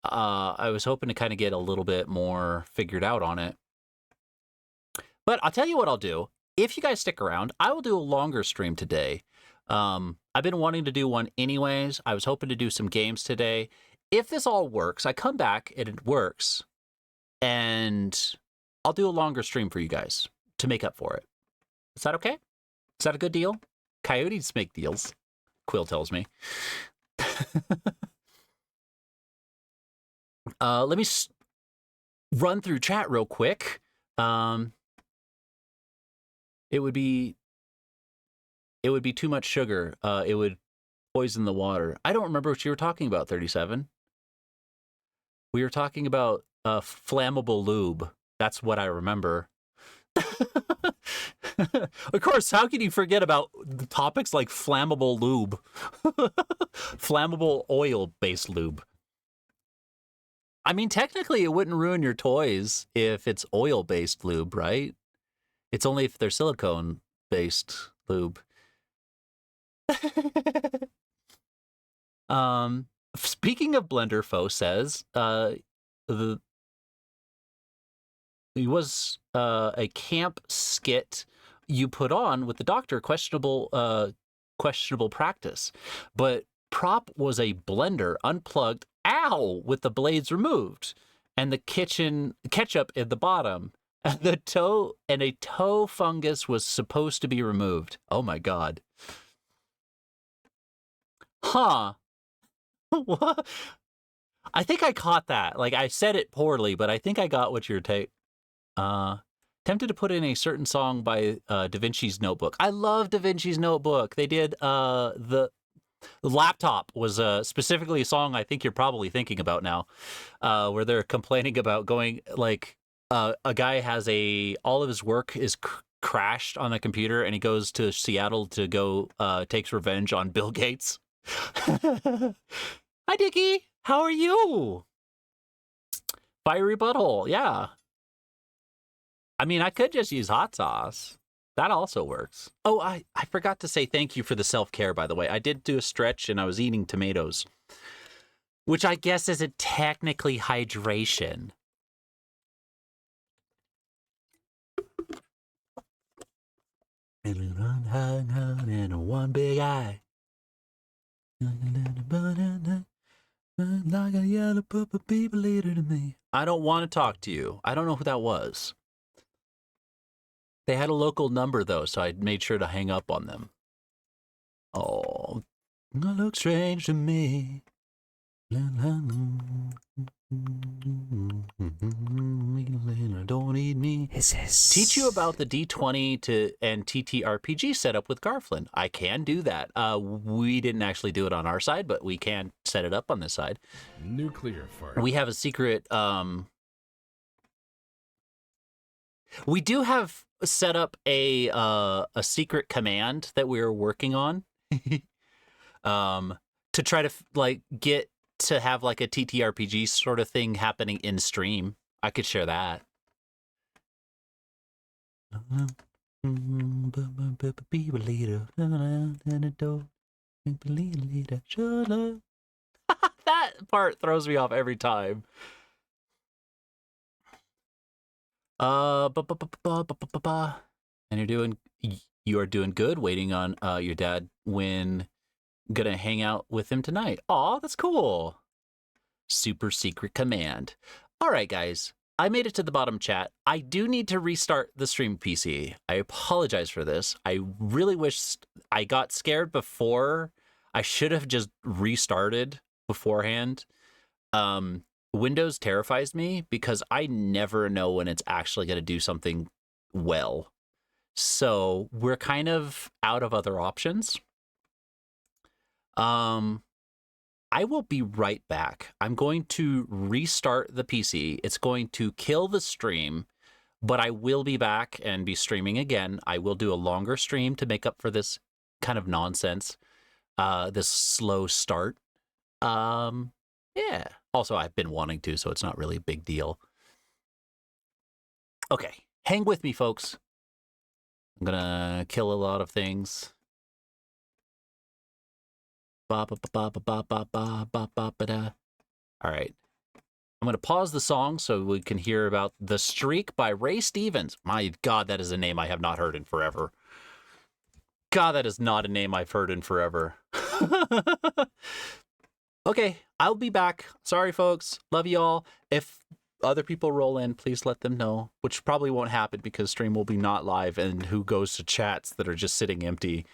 I was hoping to kind of get a little bit more figured out on it. But I'll tell you what I'll do. If you guys stick around, I will do a longer stream today. I've been wanting to do one anyways. I was hoping to do some games today. If this all works, I come back and it works, and I'll do a longer stream for you guys to make up for it. Is that okay? Is that a good deal? Coyotes make deals, Quill tells me. Let me run through chat real quick. It would be too much sugar. It would poison the water. I don't remember what you were talking about, 37. We were talking about flammable lube. That's what I remember. Of course, how can you forget about topics like flammable lube? Flammable oil-based lube. I mean, technically, it wouldn't ruin your toys if it's oil-based lube, right? It's only if they're silicone-based lube. Speaking of Blenderfo says, it was a camp skit you put on with the doctor, questionable practice, but prop was a blender unplugged, with the blades removed, and the kitchen ketchup at the bottom, and a toe fungus was supposed to be removed. Oh my God. Huh. What? I think I caught that. Like, I said it poorly, but I think I got what you're tempted to put in a certain song by Da Vinci's Notebook. I love Da Vinci's Notebook. They did the Laptop was specifically a song I think you're probably thinking about now, where they're complaining about going, like, a guy has all of his work is crashed on the computer, and he goes to Seattle to go takes revenge on Bill Gates. Hi, Dickie. How are you? Fiery butthole. Yeah. I mean, I could just use hot sauce. That also works. Oh, I forgot to say thank you for the self-care, by the way. I did do a stretch, and I was eating tomatoes, which I guess isn't technically hydration. And one big eye. Like a yellow purple people leader to me. I don't want to talk to you. I don't know who that was. They had a local number, though, so I made sure to hang up on them. Oh, that looks strange to me. Don't need me. Teach you about the D20 and TTRPG setup with Garflin. I can do that. We didn't actually do it on our side, but we can set it up on this side. Nuclear fart. We have a secret. We do have set up a secret command that we are working on, to try to get to have like a TTRPG sort of thing happening in stream. I could share that. That part throws me off every time. And you are doing good, waiting on your dad when gonna hang out with him tonight. Aw, that's cool. Super secret command. All right, guys. I made it to the bottom chat. I do need to restart the stream PC. I apologize for this. I really wish I got scared before. I should have just restarted beforehand. Windows terrifies me because I never know when it's actually going to do something well. So we're kind of out of other options. I will be right back. I'm going to restart the PC. It's going to kill the stream, but I will be back and be streaming again. I will do a longer stream to make up for this kind of nonsense, this slow start. Yeah. Also, I've been wanting to, so it's not really a big deal. Okay. Hang with me, folks. I'm gonna kill a lot of things. All right. I'm going to pause the song so we can hear about The Streak by Ray Stevens. My God, that is a name I have not heard in forever. God, that is not a name I've heard in forever. Okay, I'll be back. Sorry, folks. Love you all. If other people roll in, please let them know, which probably won't happen because stream will be not live, and who goes to chats that are just sitting empty